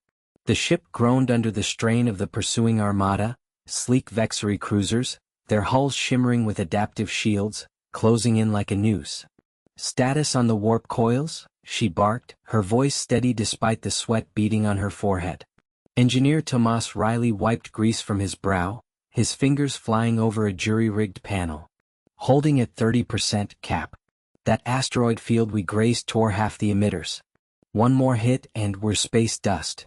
The ship groaned under the strain of the pursuing armada, sleek Vexery cruisers, their hulls shimmering with adaptive shields, closing in like a noose. "Status on the warp coils?" she barked, her voice steady despite the sweat beading on her forehead. Engineer Tomas Riley wiped grease from his brow, his fingers flying over a jury-rigged panel. "Holding at 30%, Cap. That asteroid field we grazed tore half the emitters. One more hit and we're space dust."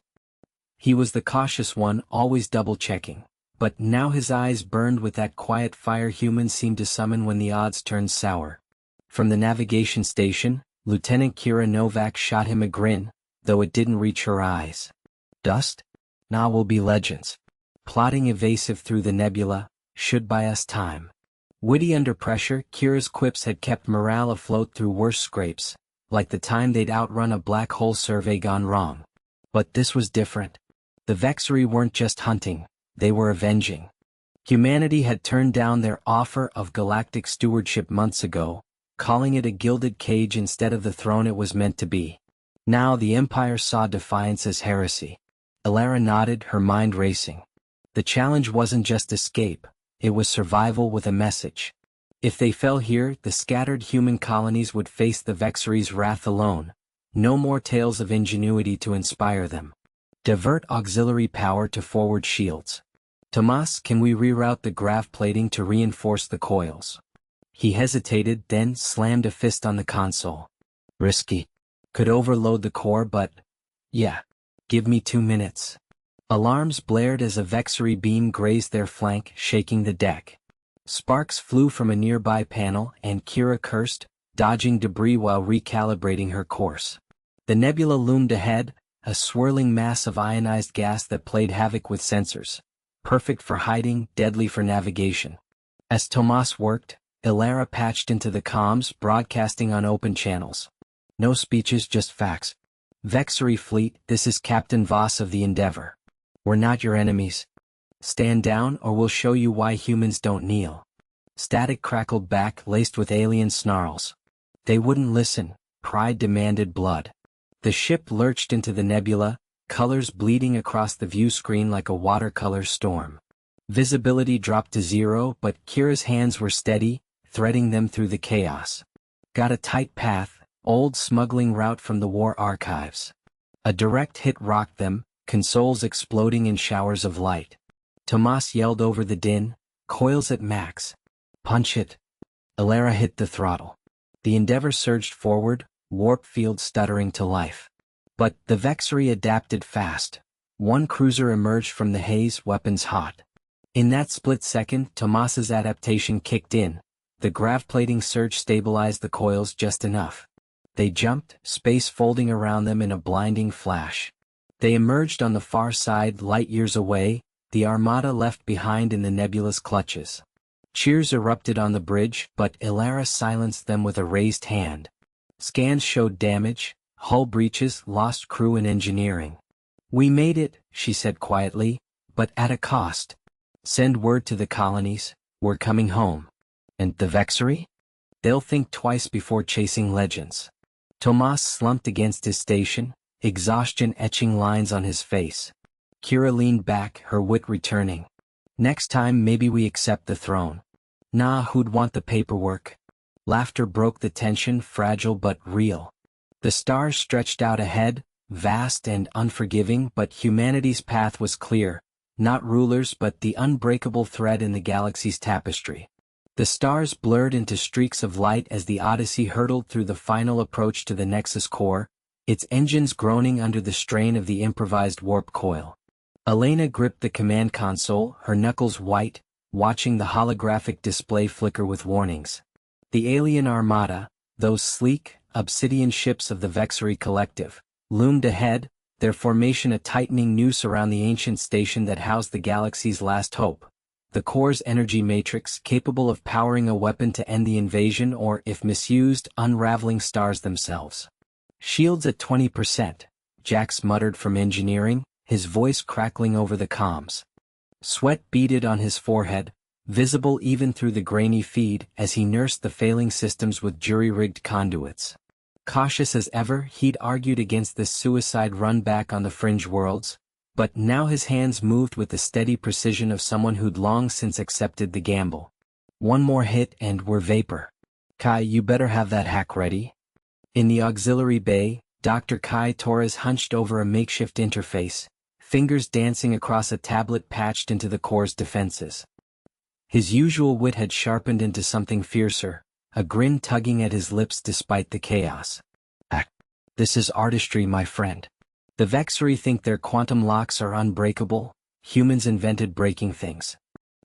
He was the cautious one, always double-checking. But now his eyes burned with that quiet fire humans seem to summon when the odds turn sour. From the navigation station, Lieutenant Kira Novak shot him a grin, though it didn't reach her eyes. "Dust? Nah, we'll be legends. Plotting evasive through the nebula, should buy us time." Witty under pressure, Kira's quips had kept morale afloat through worse scrapes, like the time they'd outrun a black hole survey gone wrong. But this was different. The Vexery weren't just hunting, they were avenging. Humanity had turned down their offer of galactic stewardship months ago, calling it a gilded cage instead of the throne it was meant to be. Now the Empire saw defiance as heresy. Ilara nodded, her mind racing. The challenge wasn't just escape, it was survival with a message. If they fell here, the scattered human colonies would face the Vexery's wrath alone. No more tales of ingenuity to inspire them. Divert auxiliary power to forward shields. "Tomas, can we reroute the grav plating to reinforce the coils?" He hesitated, then slammed a fist on the console. "Risky. Could overload the core, but... yeah. Give me 2 minutes." Alarms blared as a Vexery beam grazed their flank, shaking the deck. Sparks flew from a nearby panel, and Kira cursed, dodging debris while recalibrating her course. The nebula loomed ahead, a swirling mass of ionized gas that played havoc with sensors. Perfect for hiding, deadly for navigation. As Tomas worked, Ilara patched into the comms, broadcasting on open channels. "No speeches, just facts. Vexery fleet, this is Captain Voss of the Endeavor. We're not your enemies. Stand down or we'll show you why humans don't kneel." Static crackled back, laced with alien snarls. They wouldn't listen, pride demanded blood. The ship lurched into the nebula, colors bleeding across the view screen like a watercolor storm. Visibility dropped to 0, but Kira's hands were steady, threading them through the chaos. Got a tight path, old smuggling route from the war archives. A direct hit rocked them, consoles exploding in showers of light. Tomas yelled over the din, "Coils at max. Punch it." Ilara hit the throttle. The Endeavor surged forward, warp field stuttering to life. But the Vexery adapted fast, One cruiser emerged from the haze, weapons hot. In that split second, Tomas's adaptation kicked in. The gravplating surge stabilized the coils just enough. They jumped, space folding around them in a blinding flash. They emerged on the far side, light years away, the armada left behind in the nebulous clutches. Cheers erupted on the bridge, but Ilara silenced them with a raised hand. Scans showed damage, hull breaches, lost crew and engineering. "We made it," she said quietly, "but at a cost. Send word to the colonies, we're coming home." "And the Vexery?" "They'll think twice before chasing legends." Tomas slumped against his station, exhaustion etching lines on his face. Kira leaned back, her wit returning. "Next time maybe we accept the throne." "Nah, who'd want the paperwork?" Laughter broke the tension, fragile but real. The stars stretched out ahead, vast and unforgiving, but humanity's path was clear, not rulers but the unbreakable thread in the galaxy's tapestry. The stars blurred into streaks of light as the Odyssey hurtled through the final approach to the Nexus core, its engines groaning under the strain of the improvised warp coil. Elena gripped the command console, her knuckles white, watching the holographic display flicker with warnings. The alien armada, those sleek, obsidian ships of the Vexery Collective, loomed ahead, their formation a tightening noose around the ancient station that housed the galaxy's last hope. The core's energy matrix capable of powering a weapon to end the invasion or, if misused, unraveling stars themselves. "Shields at 20%, Jax muttered from engineering, his voice crackling over the comms. Sweat beaded on his forehead, visible even through the grainy feed as he nursed the failing systems with jury-rigged conduits. Cautious as ever, he'd argued against this suicide run back on the fringe worlds, but now his hands moved with the steady precision of someone who'd long since accepted the gamble. "One more hit and we're vapor. Kai, you better have that hack ready." In the auxiliary bay, Dr. Kai Torres hunched over a makeshift interface, fingers dancing across a tablet patched into the core's defenses. His usual wit had sharpened into something fiercer, a grin tugging at his lips despite the chaos. "This is artistry, my friend. The Vexery think their quantum locks are unbreakable. Humans invented breaking things."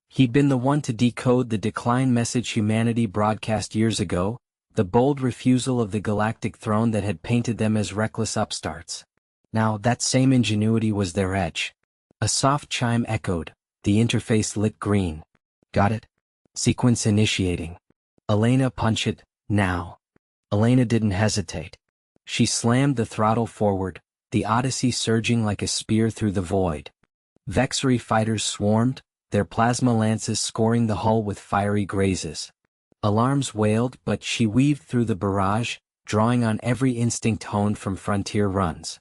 He'd been the one to decode the decline message humanity broadcast years ago, the bold refusal of the galactic throne that had painted them as reckless upstarts. Now that same ingenuity was their edge. A soft chime echoed, the interface lit green. "Got it? Sequence initiating. Elena, punch it, now." Elena didn't hesitate. She slammed the throttle forward, the Odyssey surging like a spear through the void. Vexery fighters swarmed, their plasma lances scoring the hull with fiery grazes. Alarms wailed, but she weaved through the barrage, drawing on every instinct honed from frontier runs.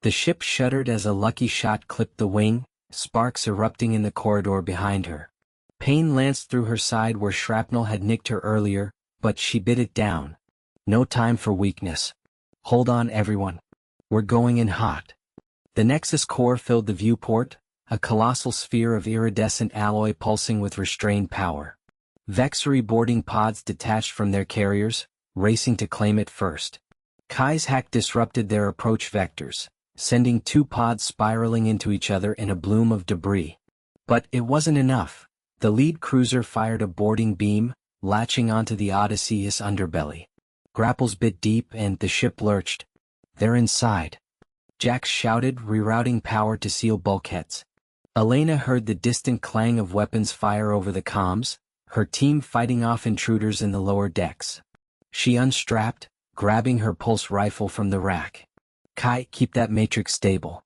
The ship shuddered as a lucky shot clipped the wing, sparks erupting in the corridor behind her. Pain lanced through her side where shrapnel had nicked her earlier, but she bit it down. No time for weakness. "Hold on, everyone. We're going in hot." The Nexus core filled the viewport, a colossal sphere of iridescent alloy pulsing with restrained power. Vexery boarding pods detached from their carriers, racing to claim it first. Kai's hack disrupted their approach vectors, sending two pods spiraling into each other in a bloom of debris. But it wasn't enough. The lead cruiser fired a boarding beam, latching onto the Odyssey's underbelly. Grapples bit deep and the ship lurched. "They're inside," Jax shouted, rerouting power to seal bulkheads. Elena heard the distant clang of weapons fire over the comms, her team fighting off intruders in the lower decks. She unstrapped, grabbing her pulse rifle from the rack. "Kai, keep that matrix stable."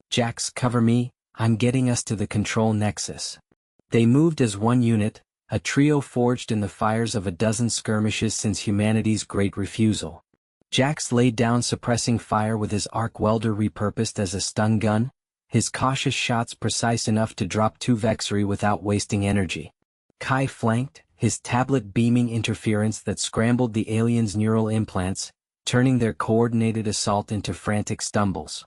"Jax, cover me, I'm getting us to the control nexus." They moved as one unit, a trio forged in the fires of a dozen skirmishes since humanity's great refusal. Jax laid down suppressing fire with his arc welder repurposed as a stun gun, his cautious shots precise enough to drop two Vexery without wasting energy. Kai flanked, his tablet beaming interference that scrambled the aliens' neural implants, turning their coordinated assault into frantic stumbles.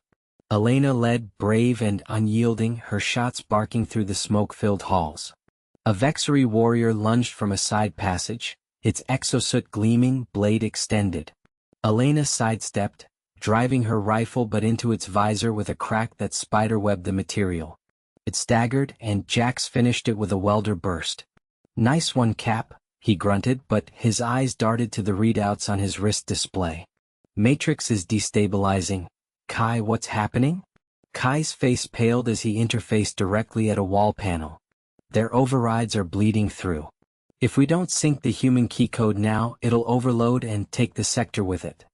Elena led, brave and unyielding, her shots barking through the smoke-filled halls. A Vexery warrior lunged from a side passage, its exosuit gleaming, blade extended. Elena sidestepped, driving her rifle butt into its visor with a crack that spiderwebbed the material. It staggered, and Jax finished it with a welder burst. "Nice one, Cap," he grunted, but his eyes darted to the readouts on his wrist display. "Matrix is destabilizing. Kai, what's happening?" Kai's face paled as he interfaced directly at a wall panel. "Their overrides are bleeding through. If we don't sync the human key code now, it'll overload and take the sector with it."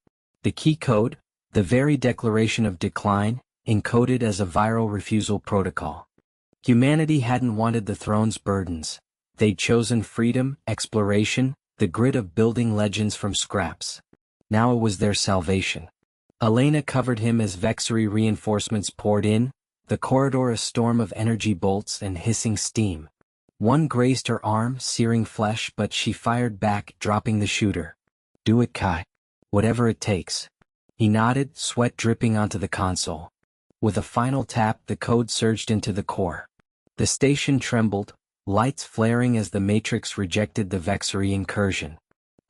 The key code, the very declaration of decline, encoded as a viral refusal protocol. Humanity hadn't wanted the throne's burdens. They'd chosen freedom, exploration, the grit of building legends from scraps. Now it was their salvation. Elena covered him as Vexery reinforcements poured in, the corridor a storm of energy bolts and hissing steam. One grazed her arm, searing flesh, but she fired back, dropping the shooter. "Do it, Kai. Whatever it takes." He nodded, sweat dripping onto the console. With a final tap, the code surged into the core. The station trembled, lights flaring as the Matrix rejected the Vexery incursion.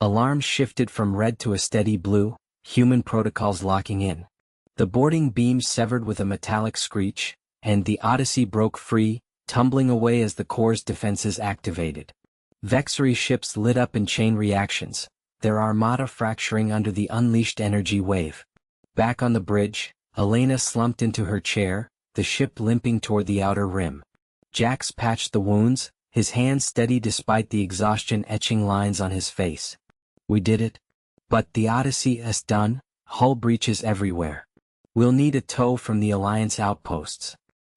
Alarms shifted from red to a steady blue, human protocols locking in. The boarding beam severed with a metallic screech, and the Odyssey broke free, tumbling away as the core's defenses activated. Vexery ships lit up in chain reactions, their armada fracturing under the unleashed energy wave. Back on the bridge, Elena slumped into her chair, the ship limping toward the outer rim. Jax patched the wounds, his hands steady despite the exhaustion etching lines on his face. "We did it. But the Odyssey is done, hull breaches everywhere. We'll need a tow from the Alliance outposts."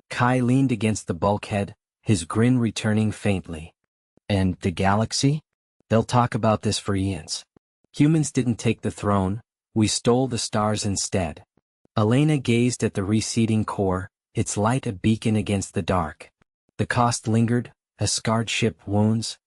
Kai leaned against the bulkhead, his grin returning faintly. "And the galaxy? They'll talk about this for eons. Humans didn't take the throne, we stole the stars instead." Elena gazed at the receding core, its light a beacon against the dark. The cost lingered, a scarred ship, wounds,